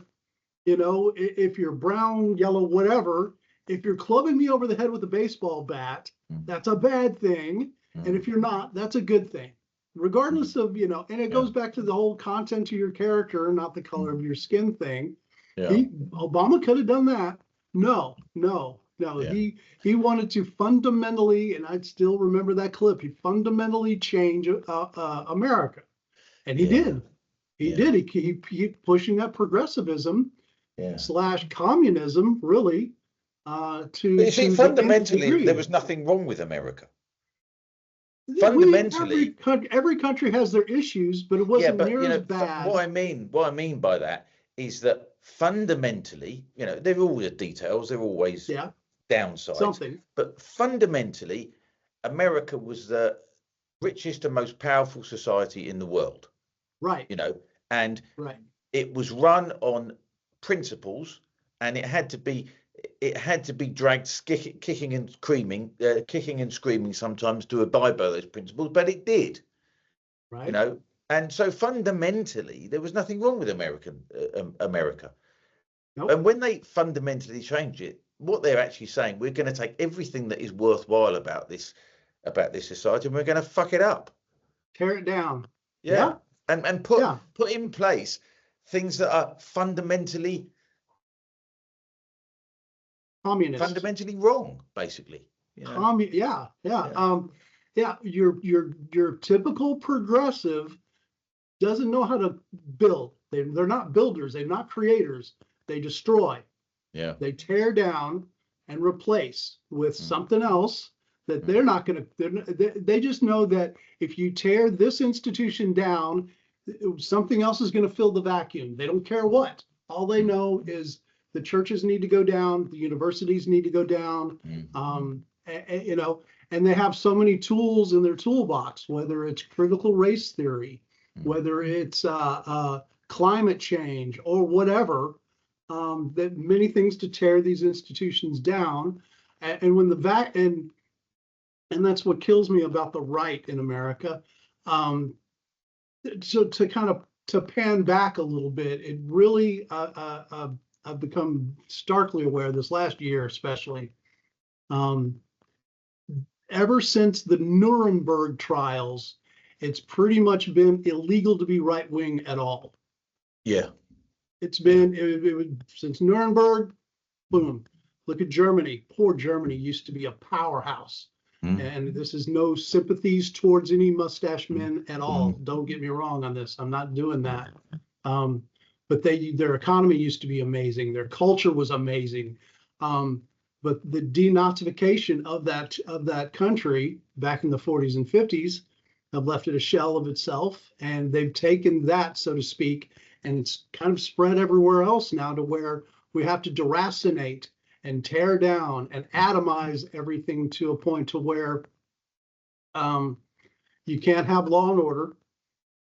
you know, if you're brown, yellow, whatever. If you're clubbing me over the head with a baseball bat, that's a bad thing. And if you're not, that's a good thing. Regardless of, you know, and it goes back to the whole content of your character, not the color of your skin thing. Yeah. Obama could have done that. No. He wanted to fundamentally, and I still remember that clip, he fundamentally changed America. And he did. He did. He kept pushing that progressivism / communism, really. But you see, fundamentally, there was nothing wrong with America. Fundamentally, every country has their issues, but it wasn't near as bad. What I mean by that is that fundamentally, you know, there are all the details. There are always downsides. Something. But fundamentally, America was the richest and most powerful society in the world. Right. You know, and it was run on principles, and it had to be dragged kicking and screaming sometimes to abide by those principles, but it did. Right. You know, and so fundamentally there was nothing wrong with America. Nope. And when they fundamentally changed it, what they're actually saying, we're going to take everything that is worthwhile about this society and we're going to fuck it up, tear it down. Yeah. And put in place things that are fundamentally communist, fundamentally wrong, basically. You know? Your typical progressive doesn't know how to build. They're not builders. They're not creators. They destroy. Yeah. They tear down and replace with something else that they're not going to. They just know that if you tear this institution down, something else is going to fill the vacuum. They don't care what. All they know is the churches need to go down, the universities need to go down, you know, and they have so many tools in their toolbox, whether it's critical race theory, whether it's climate change or whatever, that many things to tear these institutions down. And when and that's what kills me about the right in America. So to pan back a little bit, it really, I've become starkly aware this last year, especially, ever since the Nuremberg trials, it's pretty much been illegal to be right wing at all. Yeah. It's been since Nuremberg, boom. Look at Germany. Poor Germany used to be a powerhouse. And this is no sympathies towards any mustache men at all. Don't get me wrong on this. I'm not doing that. But their economy used to be amazing. Their culture was amazing. But the denazification of that country back in the 40s and 50s have left it a shell of itself. And they've taken that, so to speak, and it's kind of spread everywhere else now to where we have to deracinate and tear down and atomize everything to a point to where you can't have law and order.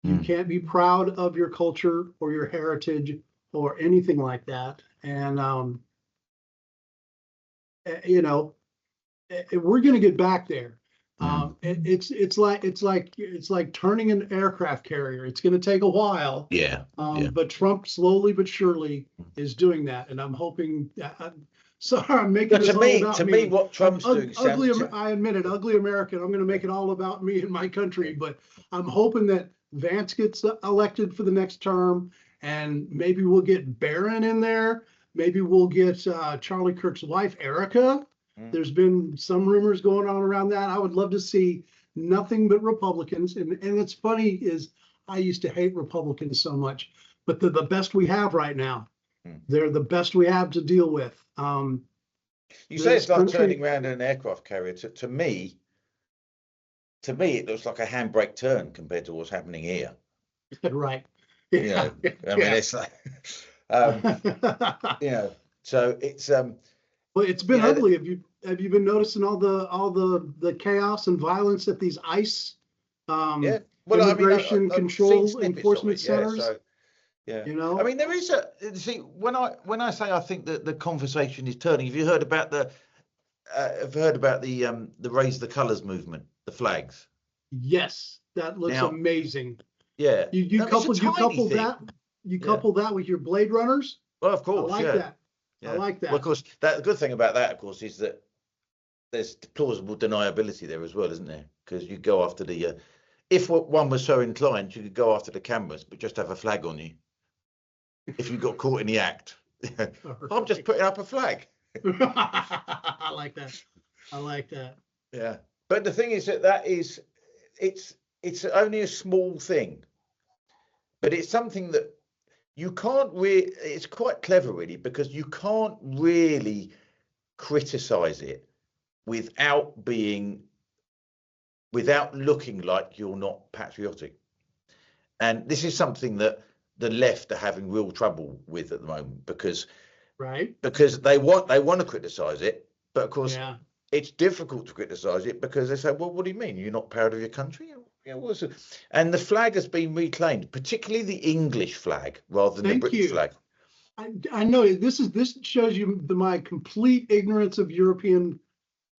You can't be proud of your culture or your heritage or anything like that. And, you know, we're going to get back there. It's like turning an aircraft carrier. It's going to take a while. But Trump slowly but surely is doing that. And I'm hoping sorry, I'm making this all about me. To me, what Trump's doing sounds... I admit it, ugly American. I'm going to make it all about me and my country. But I'm hoping that Vance gets elected for the next term, and maybe we'll get Barron in there. Maybe we'll get Charlie Kirk's wife, Erica. There's been some rumors going on around that. I would love to see nothing but Republicans. And it's funny is I used to hate Republicans so much, but they're the best we have right now. They're the best we have to deal with. You say This it's like country- turning around in an aircraft carrier. To me, it looks like a handbrake turn compared to what's happening here. Right. You know, I mean, it's like, you know, so it's Well, it's been ugly. Have you been noticing all the chaos and violence at these ICE yeah. Well, immigration I've control seen snippets of enforcement it, centers? So, yeah. You know, I mean, there is see when I say I think that the conversation is turning. Have you heard about the raise the colours movement, the flags? yes, that looks Now, amazing. Yeah. You couple that with your Blade Runners. Well, of course, I like that. Yeah. I like that. Well, of course, the good thing about that, of course, is that there's plausible deniability there as well, isn't there? Because you go after the, if one was so inclined, you could go after the cameras, but just have a flag on you. If you got caught in the act, I'm just putting up a flag. I like that. I like that. Yeah, but the thing is that it's only a small thing, but it's something that you can't really. It's quite clever, really, because you can't really criticize it without looking like you're not patriotic. And this is something that the left are having real trouble with at the moment because they want to criticize it, but of course it's difficult to criticize it because they say, well, what do you mean you're not proud of your country? Yeah, and the flag has been reclaimed, particularly the English flag rather than the British flag. I know this shows you my complete ignorance of European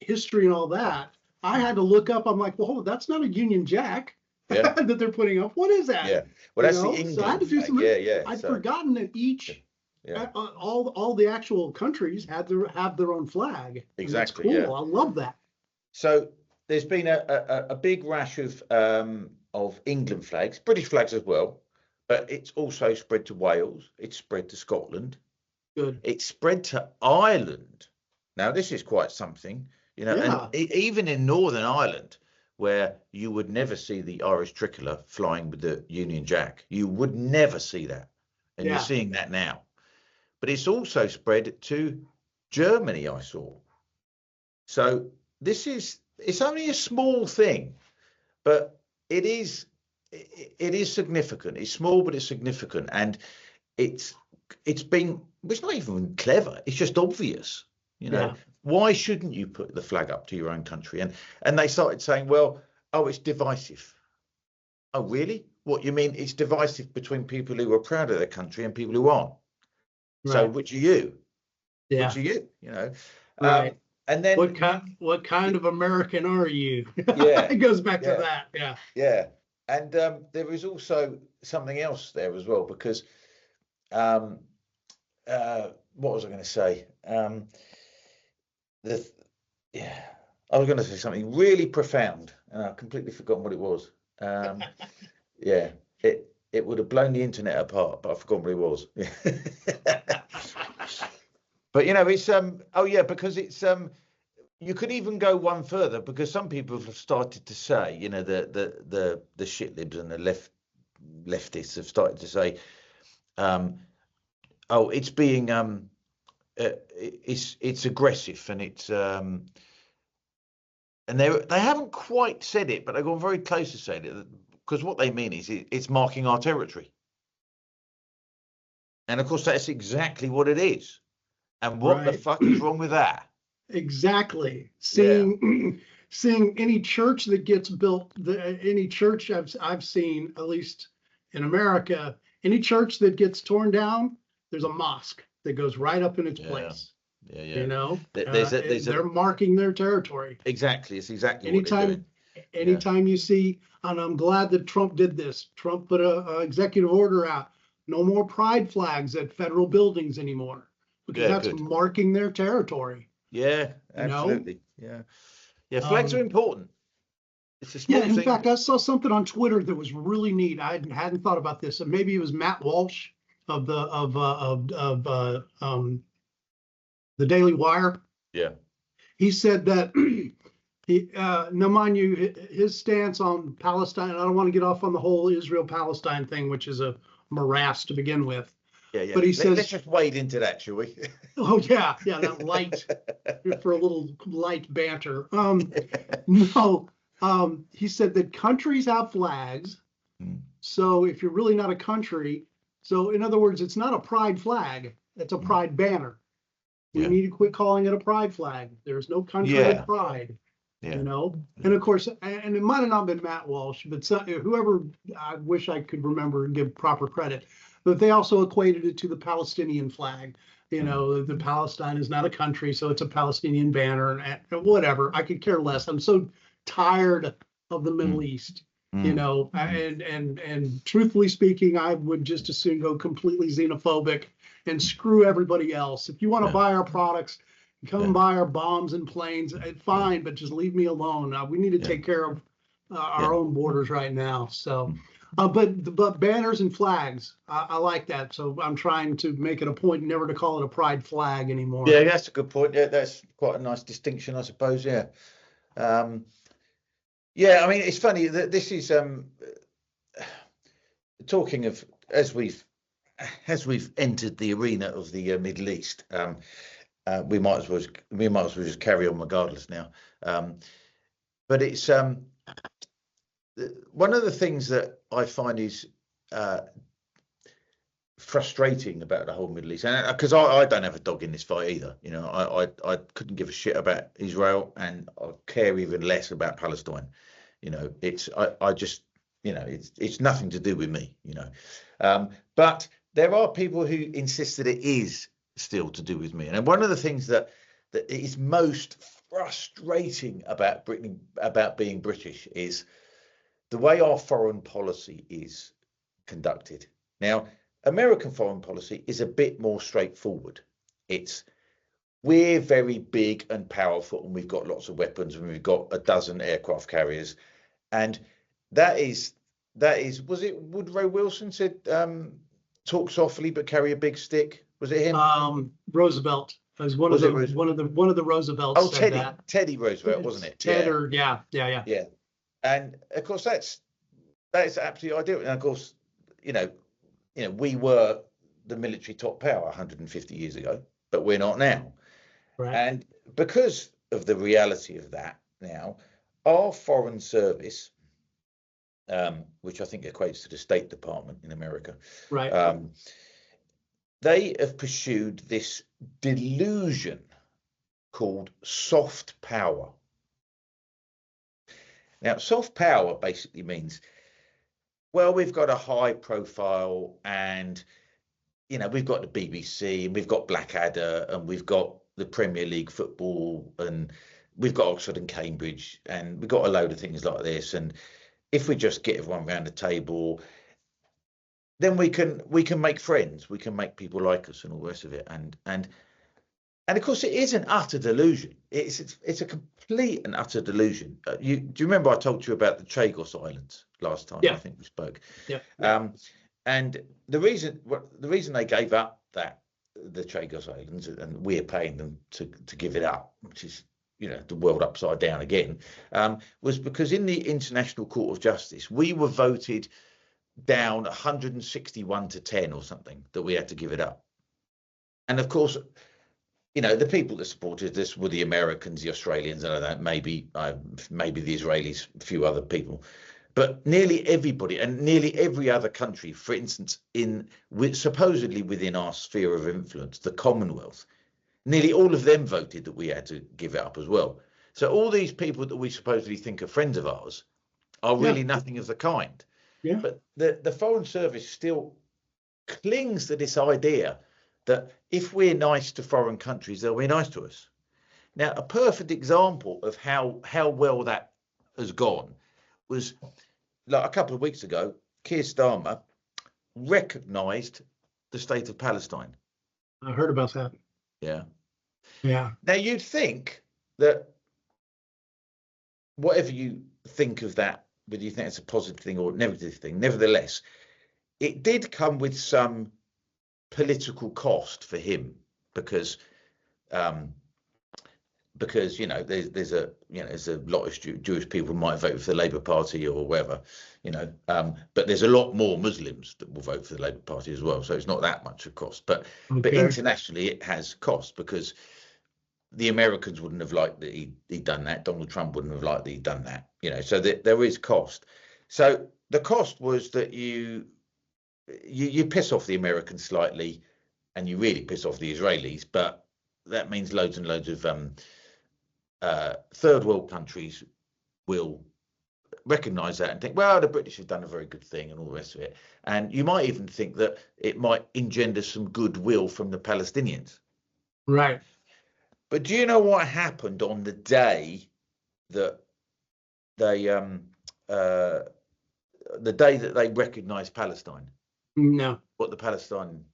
history and all that. I had to look up. I'm like, well, that's not a Union Jack that they're putting up. What is that? Yeah, well, that's the England so I had to do some. Yeah. I'd forgotten that each all the actual countries have their own flag. Exactly. That's cool. I love that. So there's been a big rash of England flags, British flags as well, but it's also spread to Wales. It's spread to Scotland. Good. It's spread to Ireland. Now this is quite something, and even in Northern Ireland, where you would never see the Irish tricolour flying with the Union Jack. You would never see that, and you're seeing that now. But it's also spread to Germany, I saw. So it's only a small thing, but it is significant. It's small, but it's significant, and it's not even clever. It's just obvious. Why shouldn't you put the flag up to your own country? And they started saying, well, it's divisive. Oh, really? What, you mean it's divisive between people who are proud of their country and people who aren't? Right. So which are you? Yeah. Which are you? Right. And then what kind of American are you? Yeah. It goes back to that. Yeah. Yeah. And there is also something else there as well, because what was I going to say? I was going to say something really profound, and I've completely forgotten what it was. It would have blown the internet apart, but I've forgotten what it was. But it's because it's you could even go one further, because some people have started to say, the shit libs and the leftists have started to say, it's being it's aggressive, and it's and they haven't quite said it, but they've gone very close to saying it, because what they mean is it's marking our territory. And of course, that's exactly what it is. And what the fuck is wrong with that? Exactly. Seeing any church that gets built, any church I've seen, at least in America, any church that gets torn down, there's a mosque that goes right up in its place. Yeah. They're marking their territory. Exactly. It's exactly what they're doing. Anytime you see, and I'm glad that Trump did this. Trump put a executive order out. No more pride flags at federal buildings anymore, because that's marking their territory. Yeah, absolutely. Yeah, flags are important. It's a small thing. In fact, I saw something on Twitter that was really neat. I hadn't thought about this, and maybe it was Matt Walsh of the Daily Wire. Yeah, he said that now, mind you, his stance on Palestine. I don't want to get off on the whole Israel-Palestine thing, which is a morass to begin with. Yeah, yeah. But he Let's says, just wade into that, shall we? oh yeah, yeah, that light for a little light banter. No, he said that countries have flags. Mm. So if you're really not a country, so in other words, it's not a pride flag, it's a pride banner. We Yeah. need to quit calling it a pride flag. There's no country Yeah. of pride, Yeah. you know? And of course, and it might have not been Matt Walsh, but whoever, I wish I could remember and give proper credit, but they also equated it to the Palestinian flag. You know, the Palestine is not a country, so it's a Palestinian banner and whatever. I could care less. I'm so tired of the Middle East. You know, and truthfully speaking, I would just as soon go completely xenophobic and screw everybody else. If you want to buy our products, come and buy our bombs and planes, fine, but just leave me alone. We need to take care of our own borders right now. So, but banners and flags, I like that. So I'm trying to make it a point never to call it a pride flag anymore. Yeah, that's a good point. Yeah, that's quite a nice distinction, I suppose. Yeah. Yeah, I mean, it's funny that this is talking of as we've entered the arena of the Middle East. We might as well just carry on regardless now. But it's one of the things that I find is frustrating about the whole Middle East, and because I don't have a dog in this fight either. You know, I couldn't give a shit about Israel, and I care even less about Palestine. You know, I just, you know, it's nothing to do with me. You know, but there are people who insist that it is still to do with me, and one of the things that is most frustrating about Britain, about being British, is the way our foreign policy is conducted. Now, American foreign policy is a bit more straightforward. We're very big and powerful, and we've got lots of weapons, and we've got a dozen aircraft carriers, and that is was it Woodrow Wilson said, talk softly but carry a big stick? Was it him? Roosevelt was one of the Roosevelts. Oh, said that. Teddy Roosevelt, wasn't it? Ted, yeah. or yeah. And of course that's absolutely ideal. And of course, you know, we were the military top power 150 years ago, but we're not now. Right. And because of the reality of that now, our foreign service, which I think equates to the State Department in America, right, they have pursued this delusion called soft power. Now, soft power basically means, well, we've got a high profile, and we've got the BBC, and we've got Blackadder, and we've got the Premier League football, and we've got Oxford and Cambridge, and we've got a load of things like this. And if we just get everyone around the table, then we can make friends, we can make people like us, and all the rest of it. And of course, it is an utter delusion. It's a complete and utter delusion. Do you remember I told you about the Chagos Islands last time? Yeah. I think we spoke. Yeah. And the reason they gave up the Chagos Islands, and we're paying them to give it up, which is the world upside down again, was because in the International Court of Justice we were voted down 161 to 10 or something, that we had to give it up. And of course, the people that supported this were the Americans, the Australians, and maybe the Israelis, a few other people. But nearly everybody, and nearly every other country, for instance, supposedly within our sphere of influence, the Commonwealth, nearly all of them voted that we had to give it up as well. So all these people that we supposedly think are friends of ours are really nothing of the kind. Yeah. But the Foreign Service still clings to this idea that if we're nice to foreign countries, they'll be nice to us. Now, a perfect example of how well that has gone was, like, a couple of weeks ago, Keir Starmer recognised the state of Palestine. I heard about that. Yeah. Yeah. Now, you'd think that whatever you think of that, whether you think it's a positive thing or a negative thing, nevertheless, it did come with some political cost for him, because because there's a lot of Jewish people who might vote for the Labour Party or whatever, but there's a lot more Muslims that will vote for the Labour Party as well. So it's not that much of cost, but internationally it has cost, because the Americans wouldn't have liked that he'd done that. Donald Trump wouldn't have liked that he'd done that. So there is cost. So the cost was that you piss off the Americans slightly, and you really piss off the Israelis, but that means loads and loads of third world countries will recognize that and think, well, the British have done a very good thing and all the rest of it. And you might even think that it might engender some goodwill from the Palestinians. Right. But do you know what happened on the day that they recognized Palestine? No. What the Palestine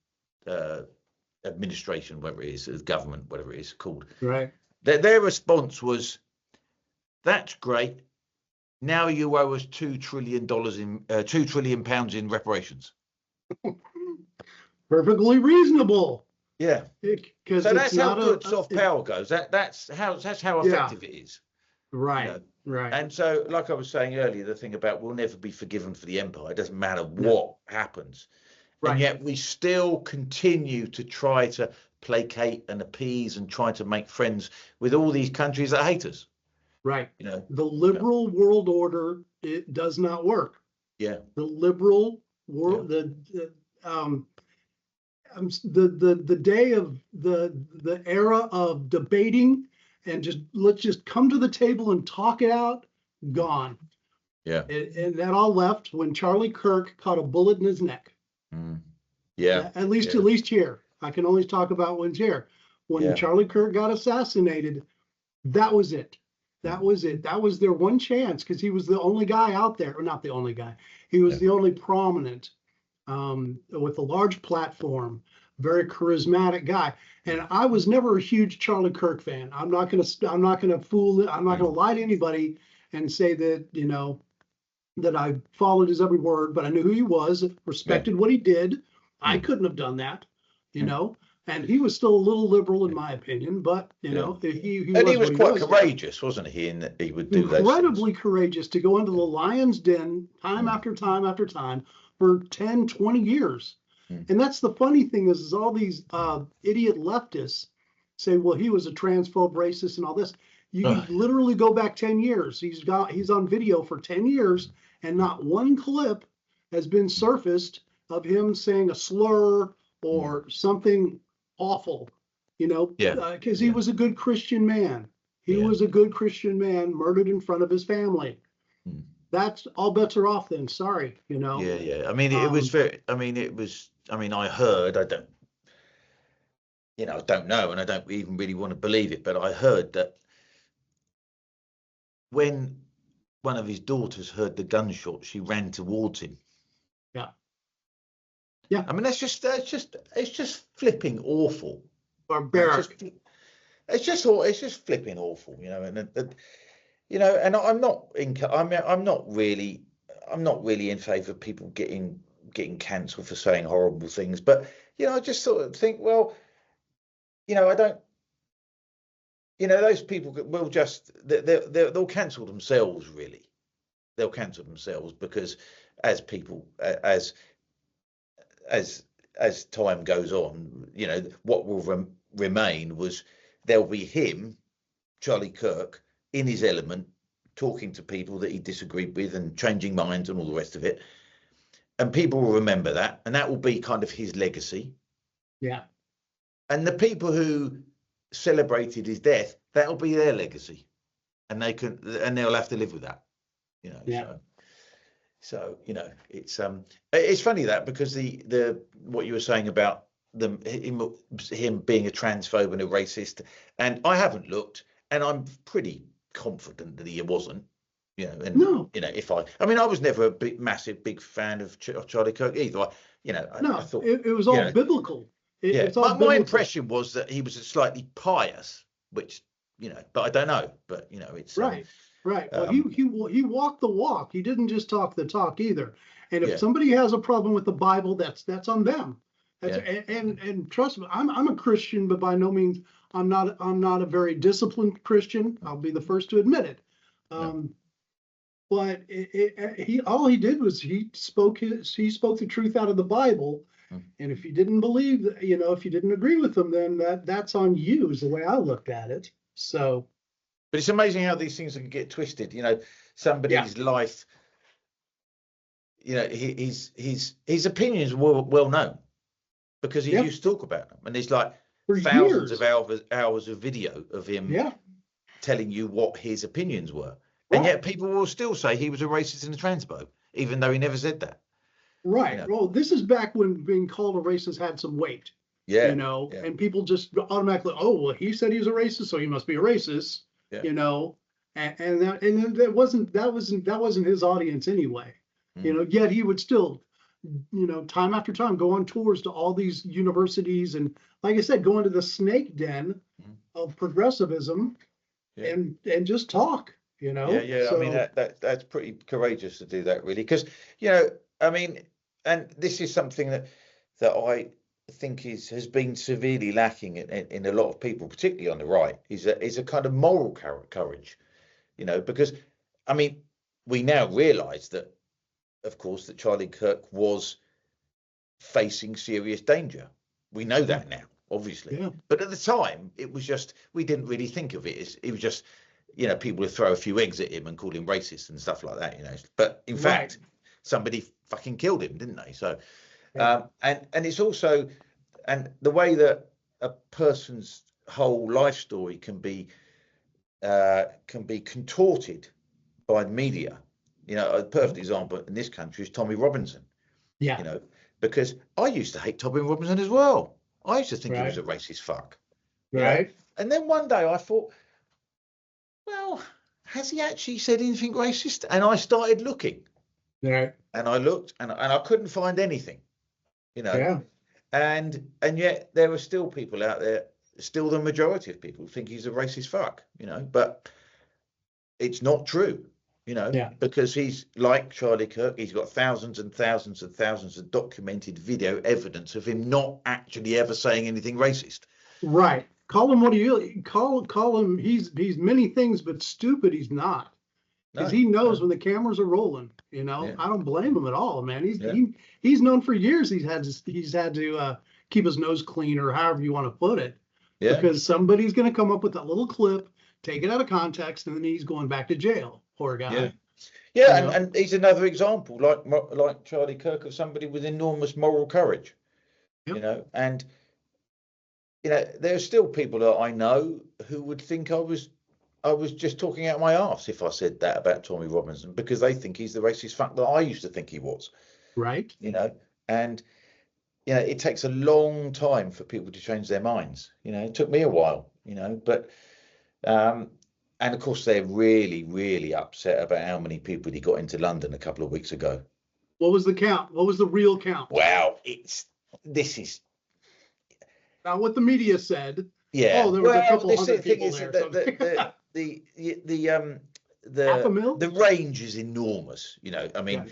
administration, whatever it is, government, whatever it is called. Right. Their response was, "That's great. Now you owe us $2 trillion £2 trillion in reparations." Perfectly reasonable. Yeah. Because so that's how good soft power goes. That's how effective it is. Right. Right. And so, like I was saying earlier, the thing about we'll never be forgiven for the empire. It doesn't matter what happens. Right. And yet we still continue to try to placate and appease and try to make friends with all these countries that hate us. Right. The liberal world order, it does not work. Yeah. The liberal world, the day of the era of debating and let's just come to the table and talk it out, gone. Yeah. And that all left when Charlie Kirk caught a bullet in his neck. Yeah. At least here. I can only talk about what's here. When Charlie Kirk got assassinated, that was it. That was it. That was their one chance, because he was the only guy out there, or not the only guy. He was the only prominent, with a large platform, very charismatic guy. And I was never a huge Charlie Kirk fan. I'm not gonna fool it. I'm not gonna lie to anybody and say that that I followed his every word, but I knew who he was, respected what he did. I couldn't have done that, and he was still a little liberal in my opinion, but he was quite courageous, wasn't he? In that he would do incredibly courageous to go into the lion's den time after time after time for 10, 20 years. And that's the funny thing is all these idiot leftists say, well, he was a transphobe, racist, and all this. You can literally go back 10 years. He's on video for 10 years, and not one clip has been surfaced of him saying a slur or something awful, because he was a good Christian man. He was a good Christian man murdered in front of his family. That's all bets are off then. Sorry, Yeah. I mean, it was very, I heard, I don't know, and I don't even really want to believe it, but I heard that when one of his daughters heard the gunshot, she ran towards him. Yeah. I mean, it's just flipping awful. Barbaric. It's just flipping awful, and I'm not really in favour of people getting cancelled for saying horrible things, but I just sort of think, well, I don't, those people will just they'll cancel themselves, really. They'll cancel themselves because as people as time goes on, what will remain was there'll be him, Charlie Kirk, in his element, talking to people that he disagreed with and changing minds and all the rest of it. And people will remember that, and that will be kind of his legacy. Yeah. And the people who celebrated his death, that'll be their legacy, and they'll have to live with that. So it's funny that, because the what you were saying about him being a transphobe and a racist, and I haven't looked, and I'm pretty confident that he wasn't. If I was never a massive big fan of Charlie Kirk either. I thought it was all biblical. It's all my impression was that he was slightly pious, which but I don't know. But it's right. Well, he walked the walk. He didn't just talk the talk either. And if somebody has a problem with the Bible, that's on them. And trust me, I'm a Christian, but by no means I'm not a very disciplined Christian. I'll be the first to admit it. But all he did was he spoke the truth out of the Bible. And if you didn't believe, if you didn't agree with them, then that's on you, is the way I looked at it. So, but it's amazing how these things can get twisted. Somebody's life, his opinions were well known because he used to talk about them, and there's like for thousands of hours of video of him telling you what his opinions were. And yet people will still say he was a racist and a transphobe, even though he never said that. Right. Well, this is back when being called a racist had some weight. And people just automatically, oh, well, he said he's a racist, so he must be a racist. And that wasn't his audience anyway. Yet he would still, time after time go on tours to all these universities and, like I said, go into the snake den of progressivism and just talk. So, I mean that's pretty courageous to do that, really, because and this is something that I think has been severely lacking in a lot of people, particularly on the right, is a kind of moral courage, because I mean we now realise that, of course, that Charlie Kirk was facing serious danger. We know that now, obviously, but at the time it was just, we didn't really think of it as, it was just, people would throw a few eggs at him and call him racist and stuff like that, But in fact, somebody fucking killed him, didn't they? So, and it's also, and the way that a person's whole life story can be contorted by the media. A perfect example in this country is Tommy Robinson. Because I used to hate Tommy Robinson as well. I used to think he was a racist fuck. And then one day I thought, well, has he actually said anything racist? And I started looking. And I looked and I couldn't find anything, and yet there are still people out there, still the majority of people think he's a racist fuck, but it's not true, because he's like Charlie Kirk. He's got thousands and thousands and thousands of documented video evidence of him not actually ever saying anything racist. Right. Call him what you call him. He's many things, but stupid he's not. Because he knows when the cameras are rolling. I don't blame him at all, man. He's known for years he's had to keep his nose clean, or however you want to put it. Because somebody's going to come up with that little clip, take it out of context, and then he's going back to jail. Poor guy. And he's another example, like Charlie Kirk, of somebody with enormous moral courage. And there are still people that I know who would think I was just talking out my arse if I said that about Tommy Robinson, because they think he's the racist fuck that I used to think he was. Right. And it takes a long time for people to change their minds. It took me a while, but and of course they're really, really upset about how many people he got into London a couple of weeks ago. What was the count? What was the real count? Wow, this is not what the media said. Yeah. Oh, there was a couple hundred people there. The range is enormous. I mean,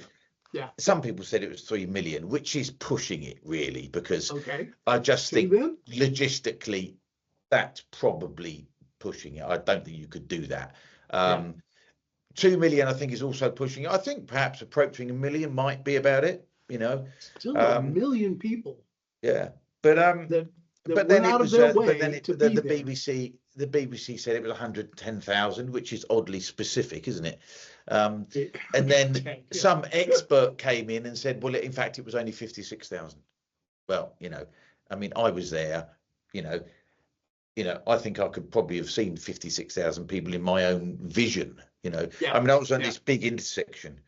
some people said it was 3 million, which is pushing it really, because I just think logistically that's probably pushing it. I don't think you could do that. 2 million, I think, is also pushing it. I think perhaps approaching 1 million might be about it. Still 1 million people. Yeah, but then it was the BBC said it was 110,000, which is oddly specific, isn't it? And then some expert came in and said, well, in fact, it was only 56,000. Well, I mean, I was there, I think I could probably have seen 56,000 people in my own vision, I mean, I was on this big intersection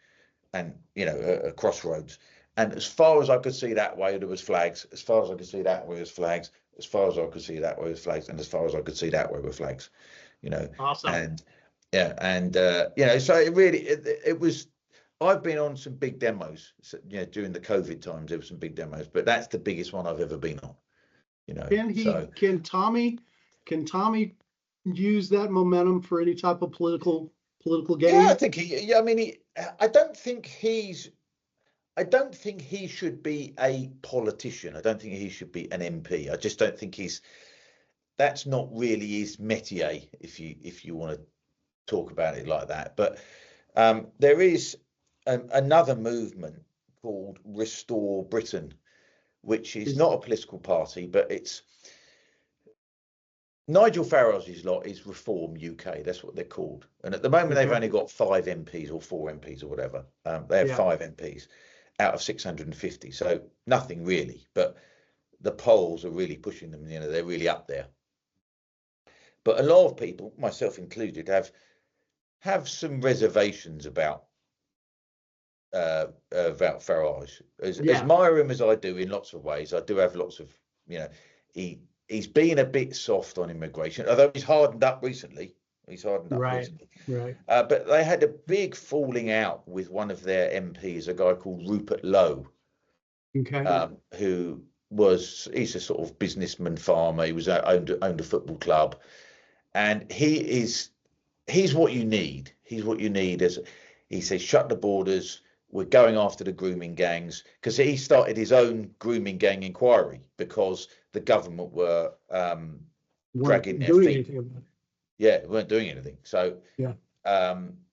and, a crossroads. And as far as I could see that way, there was flags. As far as I could see that way, was flags. As far as I could see that way, was flags. And as far as I could see that way, were flags. Awesome. And so it really, it was. I've been on some big demos. During the COVID times, there were some big demos, but that's the biggest one I've ever been on. Can Tommy use that momentum for any type of political gain? Yeah, I think I mean, I don't think he should be a politician. I don't think he should be an MP. I just don't think he's that's not really his métier, if you want to talk about it like that. But there is another movement called Restore Britain, which is not a political party, but it's Nigel Farage's lot is Reform UK. That's what they're called. And at the moment, they've only got 5 MPs or 4 MPs or whatever. They have 5 MPs out of 650. So nothing really. But the polls are really pushing them. You know, they're really up there. But a lot of people, myself included, have some reservations about Farage. As admire him as I do in lots of ways, I do have lots of, you know, he's been a bit soft on immigration, although he's hardened up recently. Right. But they had a big falling out with one of their MPs, a guy called Rupert Lowe, he's a sort of businessman farmer. He was owned a football club, and he's what you need. He's what you need. As he says, shut the borders. We're going after the grooming gangs, because he started his own grooming gang inquiry because the government were dragging their feet. Yeah, they weren't doing anything. So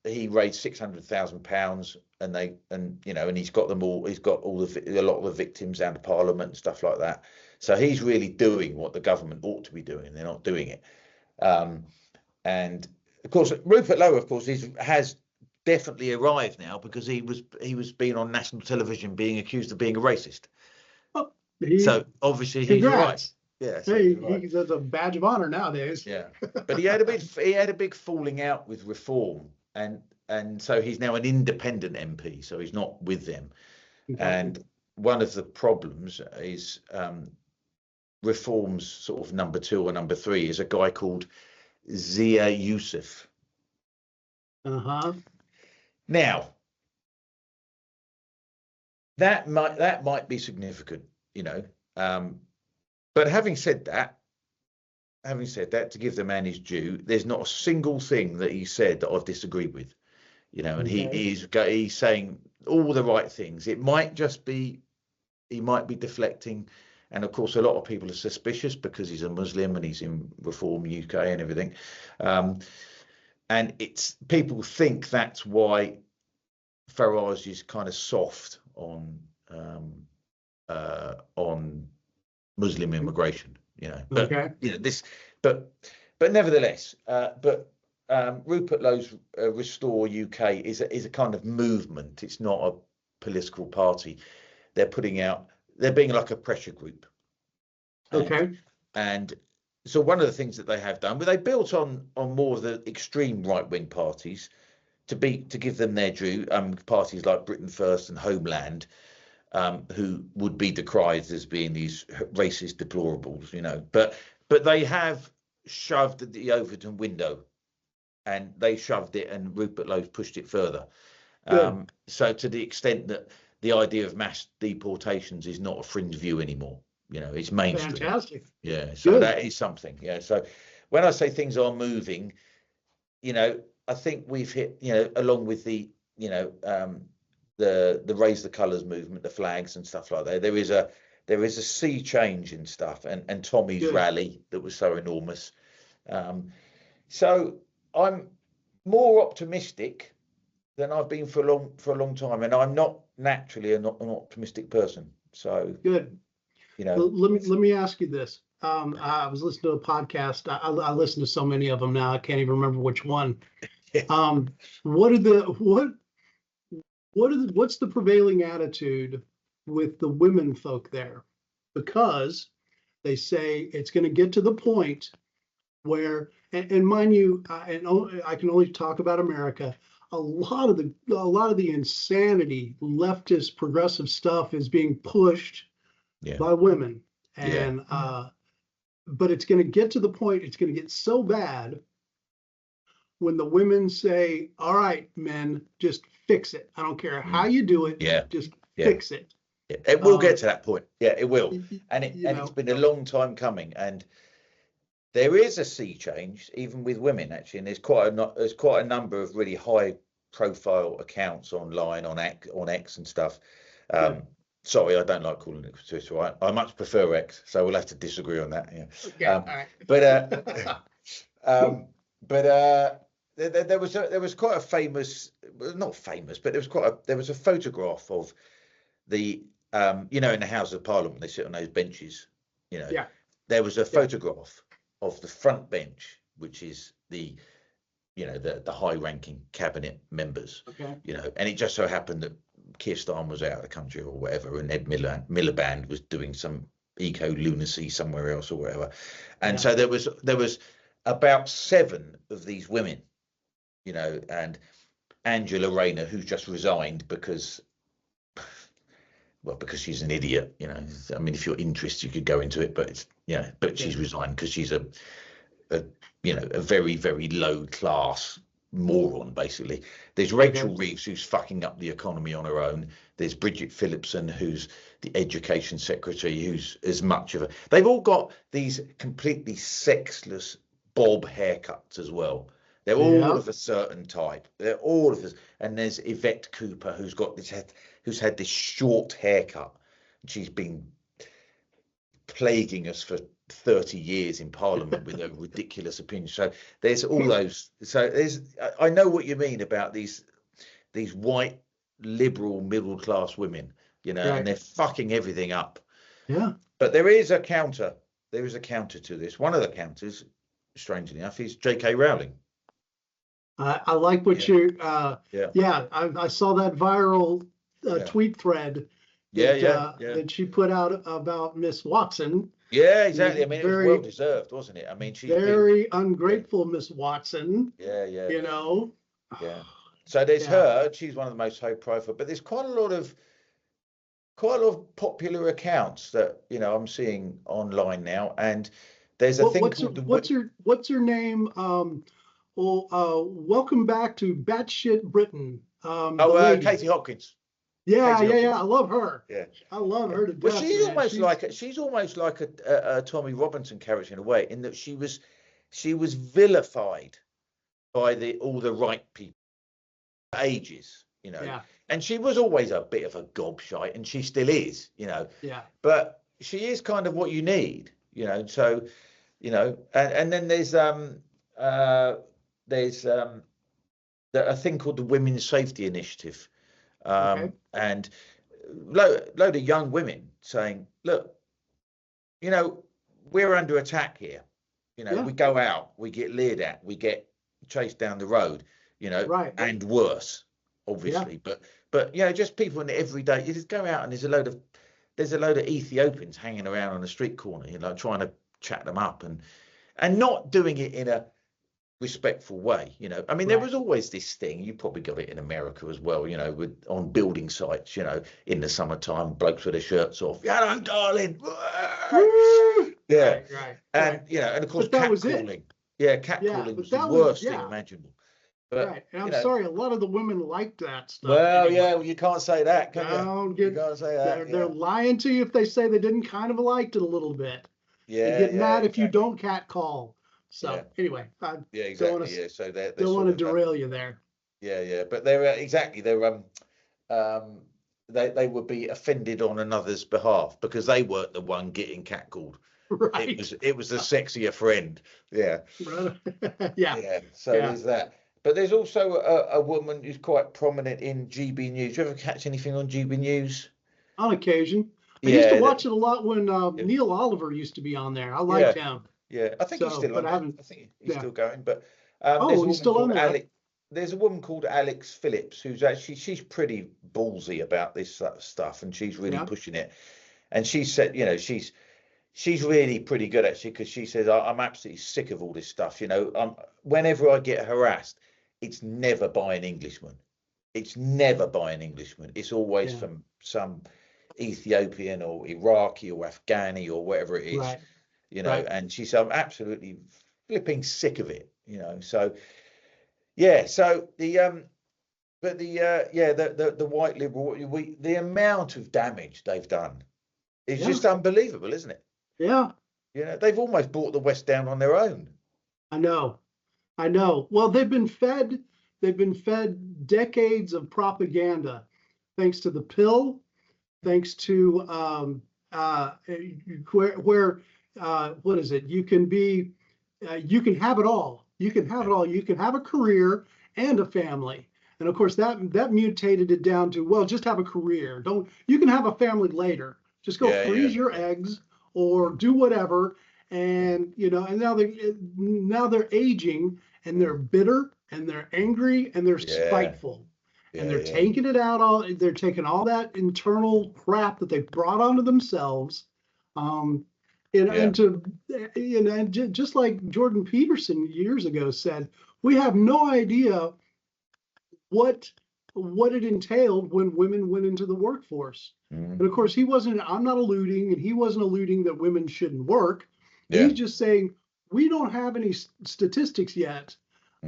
he raised £600,000, and he's got them all. He's got a lot of the victims down to Parliament and stuff like that. So he's really doing what the government ought to be doing, and they're not doing it. And of course, Rupert Lowe, of course, has definitely arrived now, because he was being on national television being accused of being a racist. So obviously he's right. Yeah, so he's a badge of honor nowadays. Yeah, but he had a big falling out with Reform, and so he's now an independent MP, so he's not with them. And one of the problems is Reform's sort of number 2 or number 3 is a guy called Zia Youssef. Now, that might be significant, you know. But having said that, to give the man his due, there's not a single thing that he said that I've disagreed with, you know. And he's saying all the right things. It might just be he might be deflecting, and of course a lot of people are suspicious because he's a Muslim and he's in Reform UK and everything. And people think that's why Farage is kind of soft on Muslim immigration, you know. But you know, but nevertheless, Rupert Lowe's Restore UK is a kind of movement. It's not a political party. They're being like a pressure group. And so one of the things that they have done, they built on more of the extreme right-wing parties to give them their due. Parties like Britain First and Homeland, who would be decried as being these racist deplorables, you know. But they have shoved the Overton window, and they shoved it, and Rupert Lowe pushed it further. So to the extent that the idea of mass deportations is not a fringe view anymore. You know, it's mainstream. Fantastic. Yeah, so that is something. Yeah, so when I say things are moving, you know, I think we've hit, you know, along with the, you know, the Raise the Colours movement, the flags and stuff like that. There is a sea change in stuff, and Tommy's rally that was so enormous. So I'm more optimistic than I've been for a long time, and I'm not naturally an optimistic person. So good. You know, well, let me ask you this. I was listening to a podcast. I listen to so many of them now. I can't even remember which one. What's the prevailing attitude with the women folk there? Because they say it's going to get to the point where, and mind you, I can only talk about America. A lot of the insanity, leftist, progressive stuff is being pushed by women, and but it's going to get to the point. It's going to get so bad when the women say, "All right, men, just fix it. I don't care how you do it. Just fix it." It will get to that point. Yeah, it will, and it's been a long time coming, and there is a sea change even with women actually, and there's quite a number of really high profile accounts online on X and stuff, Sorry, I don't like calling it Twitter. I much prefer X, so we'll have to disagree on that. Yeah. Okay, all right. But there was quite a famous, well, not famous, but there was a photograph of the you know, in the House of Parliament they sit on those benches. You know, Yeah. there was a photograph of the front bench, which is the, you know, the high-ranking cabinet members. Okay. You know, and it just so happened that Keir Starmer was out of the country or whatever, and Ed Miliband was doing some eco lunacy somewhere else or whatever, and so there was about 7 of these women, you know, and Angela Rayner, who's just resigned because, well, because she's an idiot, you know. I mean, if you're interested, you could go into it, but it's, you know, but she's resigned because she's a you know, a very, very low class moron, basically. There's Rachel Reeves, who's fucking up the economy on her own. There's Bridget Phillipson, who's the education secretary, who's as much of a, they've all got these completely sexless bob haircuts as well. They're all of a certain type. They're all of this. And there's Yvette Cooper, who's got this head, who's had this short haircut. She's been plaguing us for 30 years in Parliament with a ridiculous opinion. So there's all those. So there's, I know what you mean about these white liberal middle class women, you know, and they're fucking everything up. Yeah. But there is a counter. There is a counter to this. One of the counters, strangely enough, is J.K. Rowling. I like what you. I saw that viral tweet thread. That she put out about Miss Watson. Yeah, exactly. I mean, it was well deserved, wasn't it? I mean, she's very ungrateful, Miss Watson. Yeah. You know. Yeah. So there's her. She's one of the most high profile, but there's quite a lot of popular accounts that, you know, I'm seeing online now, and there's a thing called what's her name? Welcome back to Batshit Britain. Katie Hopkins. Yeah. I love her. Yeah, I love her to death. Well, she's almost like a Tommy Robinson character in a way, in that she was vilified by all the right people for ages, you know. Yeah. And she was always a bit of a gobshite, and she still is, you know. Yeah. But she is kind of what you need, you know. So, you know, and then there's a thing called the Women's Safety Initiative. And load of young women saying, look, you know, we're under attack here. You know, we go out, we get leered at, we get chased down the road, you know, and worse, obviously. But you know, just people in the everyday, you just go out and there's a load of Ethiopians hanging around on the street corner, you know, trying to chat them up and not doing it in a respectful way, you know. I mean, there was always this thing, you probably got it in America as well, you know, on building sites, you know, in the summertime, blokes with their shirts off, hello darling. And you know, and of course catcalling. Catcalling was the worst thing imaginable. But, and I'm sorry, a lot of the women liked that stuff. Well, well, you can't say that, can you? You can't say that. They're lying to you if they say they didn't kind of liked it a little bit. They get mad if you don't catcall. So anyway, exactly. So they don't want to derail you there. Yeah. But they're they would be offended on another's behalf because they weren't the one getting catcalled. Right. It was the sexier friend. Yeah. Yeah. So there's that. But there's also a woman who's quite prominent in GB News. Do you ever catch anything on GB News? On occasion. I used to watch it a lot when Neil Oliver used to be on there. I liked him. Yeah, I think he's still on. I think he's still going. But he's still on there. There's a woman called Alex Phillips who's actually, she's pretty ballsy about this stuff, and she's really pushing it. And she said, you know, she's really pretty good actually, because she says, I'm absolutely sick of all this stuff. You know, whenever I get harassed, it's never by an Englishman. It's never by an Englishman. It's always from some Ethiopian or Iraqi or Afghani or whatever it is. Right. You know, and she said, I'm absolutely flipping sick of it, you know. So, so the white liberal, the amount of damage they've done is just unbelievable, isn't it? Yeah. You know, they've almost brought the West down on their own. I know. Well, they've been fed decades of propaganda, thanks to the pill, thanks to where what is it? You can be, you can have it all. You can have it all. You can have a career and a family. And of course, that mutated it down to, well, just have a career. Don't, you can have a family later. Just go freeze your eggs or do whatever. And and now they're aging and they're bitter and they're angry and they're spiteful. And they're taking it out they're taking all that internal crap that they brought onto themselves. And just like Jordan Peterson years ago said, we have no idea what it entailed when women went into the workforce. And of course, I'm not alluding, and he wasn't alluding that women shouldn't work. He's just saying we don't have any statistics yet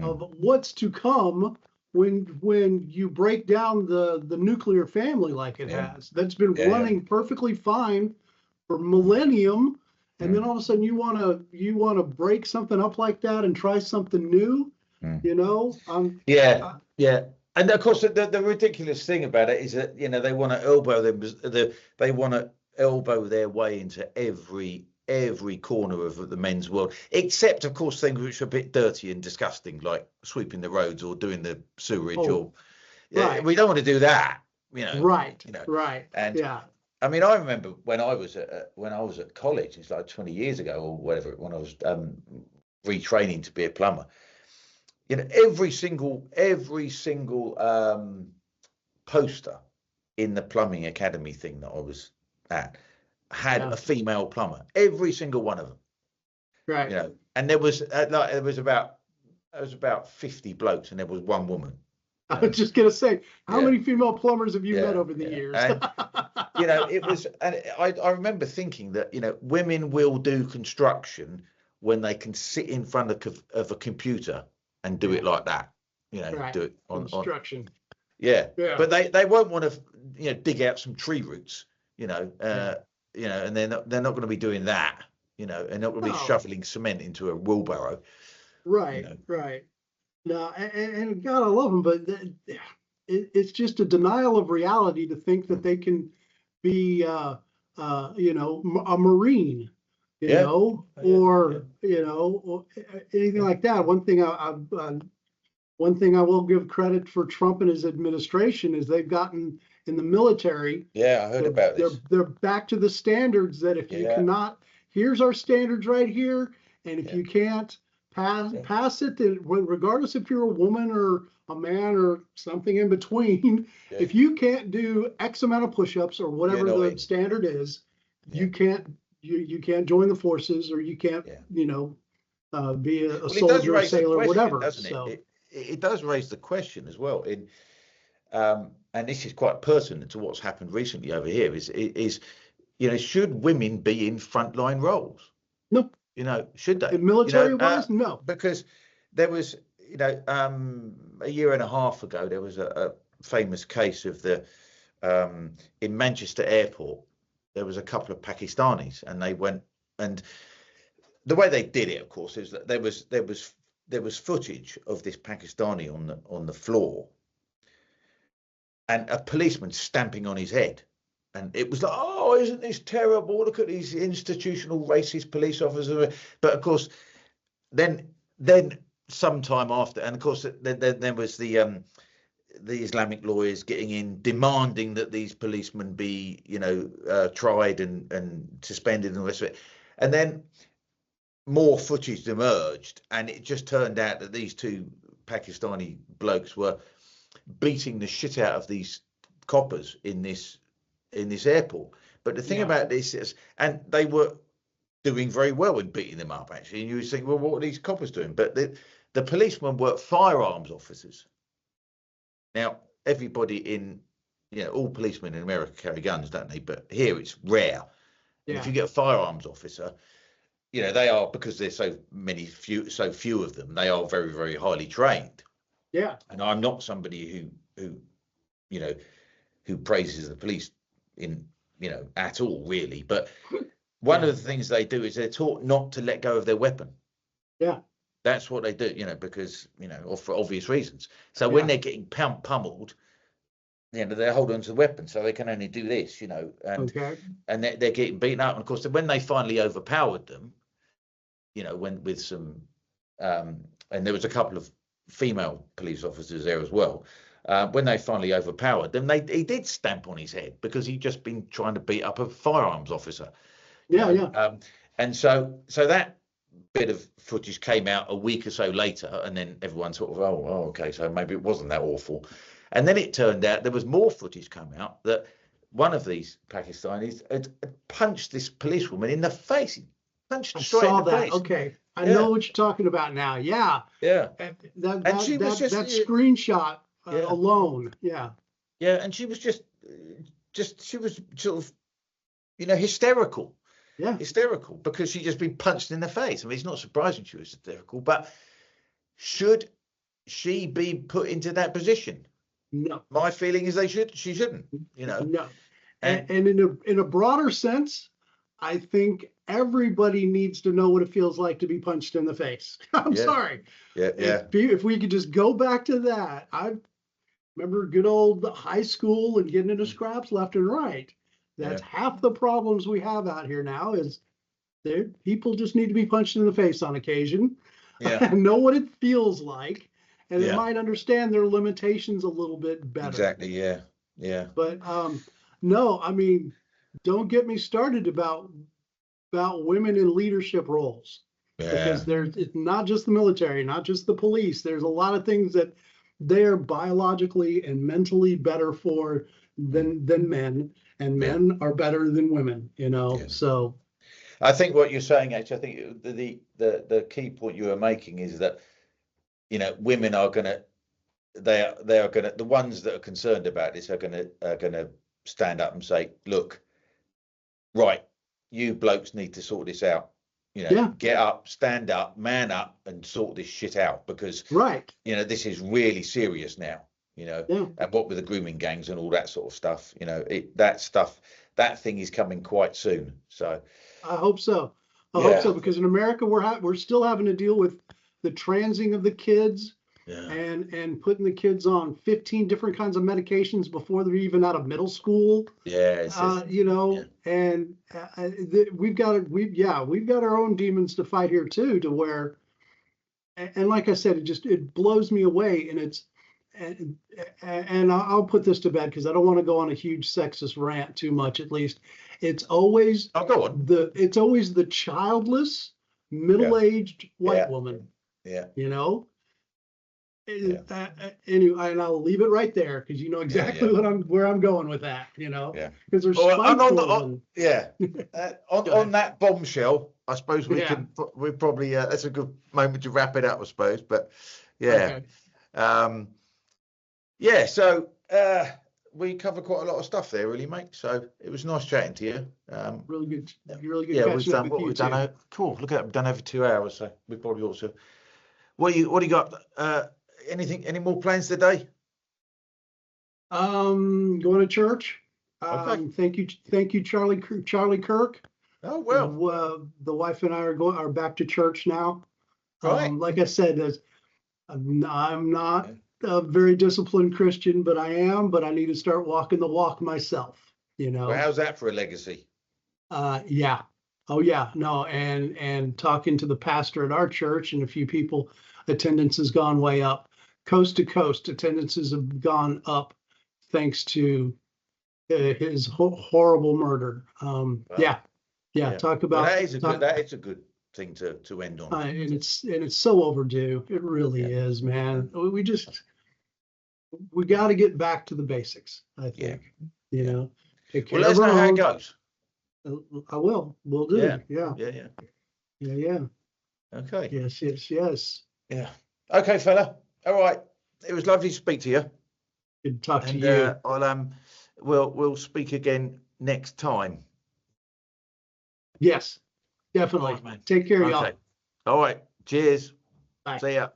of what's to come when you break down the nuclear family like it has. That's been running perfectly fine for millennium. And then all of a sudden you want to break something up like that and try something new, And of course, the ridiculous thing about it is that they want to elbow their way into every corner of the men's world, except of course things which are a bit dirty and disgusting, like sweeping the roads or doing the sewerage. We don't want to do that, Right. And I mean, I remember when I was at college, it's like 20 years ago or whatever, when I was retraining to be a plumber. Every single poster in the plumbing academy thing that I was at had a female plumber. Every single one of them. Right. And there was about 50 blokes, and there was one woman. I was just gonna say, how many female plumbers have you met over the years? And, it was, and I remember thinking that women will do construction when they can sit in front of a computer and do it like that. Do it on construction. But they won't want to dig out some tree roots. And they're not going to be doing that. And not going to be shoveling cement into a wheelbarrow. Right. No, and God, I love them, but it's just a denial of reality to think that they can be, a Marine, or anything like that. One thing I will give credit for Trump and his administration is they've gotten in the military. Yeah, I heard about this. They're back to the standards that if you cannot, here's our standards right here, and if you can't pass it, regardless if you're a woman or a man or something in between, if you can't do X amount of push-ups or whatever the standard is, you can't join the forces, or you can't be a soldier, a sailor, whatever. It does raise the question as well. And this is quite pertinent to what's happened recently over here. Is should women be in frontline roles? No. Should they? Military-wise, no. Because there was, a year and a half ago, there was a famous case of in Manchester Airport, there was a couple of Pakistanis, and they went, and the way they did it, of course, is that there was footage of this Pakistani on the floor, and a policeman stamping on his head. And it was like, oh, isn't this terrible? Look at these institutional racist police officers. But of course, then sometime after, and of course, then there was the Islamic lawyers getting in, demanding that these policemen be, tried and suspended and all the rest of it. And then more footage emerged, and it just turned out that these two Pakistani blokes were beating the shit out of these coppers in this airport. But the thing about this is, and they were doing very well in beating them up, actually, and you would think, well, what are these coppers doing? But the policemen were firearms officers. Now, everybody all policemen in America carry guns, don't they? But here it's rare. And if you get a firearms officer, they are, because there's so few of them, they are very, very highly trained. Yeah. And I'm not somebody who praises the police at all, really. But one of the things they do is they're taught not to let go of their weapon. Yeah. That's what they do, because, or for obvious reasons. So when they're getting pummeled, they're holding on to the weapon, so they can only do this, and Okay. and they're getting beaten up. And of course, when they finally overpowered them, when with some, and there was a couple of female police officers there as well. When they finally overpowered them, he did stamp on his head because he'd just been trying to beat up a firearms officer. Yeah. And so that bit of footage came out a week or so later, and then everyone sort of, oh, okay, so maybe it wasn't that awful. And then it turned out there was more footage come out that one of these Pakistanis had punched this policewoman in the face. He punched her straight in the face. Okay. I know what you're talking about now. Yeah. Yeah. And she was just that screenshot alone. Yeah. Yeah. And she was just she was sort of, hysterical. Yeah. Hysterical because she'd just been punched in the face. I mean, it's not surprising she was hysterical, but should she be put into that position? No. My feeling is she shouldn't, No. And in a broader sense, I think everybody needs to know what it feels like to be punched in the face. I'm sorry. Yeah. If we could just go back to that. I remember good old high school and getting into scraps left and right. That's half the problems we have out here now is people just need to be punched in the face on occasion and know what it feels like. And they might understand their limitations a little bit better. Exactly. Yeah. But no, I mean, don't get me started about women in leadership roles. Because it's not just the military, not just the police. There's a lot of things that they are biologically and mentally better for than men, and men are better than women. So I think what you're saying, actually, I think the key point you were making is that women are gonna the ones that are concerned about this are gonna stand up and say, look, right, you blokes need to sort this out. Get up, stand up, man up, and sort this shit out because this is really serious now. And what with the grooming gangs and all that sort of stuff, that thing is coming quite soon. So I hope so. I hope so, because in America we're still having to deal with the transing of the kids and putting the kids on 15 different kinds of medications before they're even out of middle school. And we've got our own demons to fight here too, to where, and like I said, it blows me away. And I'll put this to bed because I don't want to go on a huge sexist rant too much. At least it's always the childless middle-aged white woman. Anyway, and I'll leave it right there because you know exactly where I'm going with that. Because there's on that bombshell. I suppose we probably that's a good moment to wrap it up. I suppose, but so we covered quite a lot of stuff there, really, mate. So it was nice chatting to you. Really good. Really good. Yeah, we've done what we've done. Cool. Look at that. We've done over 2 hours, so we probably also. What do you got? Any more plans today? Going to church. Okay. Thank you, Charlie Kirk. Oh well. The wife and I are back to church now. Right. Like I said, I'm not a very disciplined Christian, but I am. But I need to start walking the walk myself. Well, how's that for a legacy? Yeah. Oh yeah. No. And talking to the pastor at our church and a few people, attendance has gone way up. Coast to coast, attendances have gone up thanks to his horrible murder. Talk about that is a good thing to end on. And it's so overdue. It really is, man. We got to get back to the basics. I think. Take care let us know how it goes. I will. We'll do. Yeah. Okay. Yes. Yeah. Okay, fella. All right. It was lovely to speak to you. Good to talk to you. We'll speak again next time. Yes, definitely. Right, man. Take care, y'all. All right. Cheers. Bye. See ya.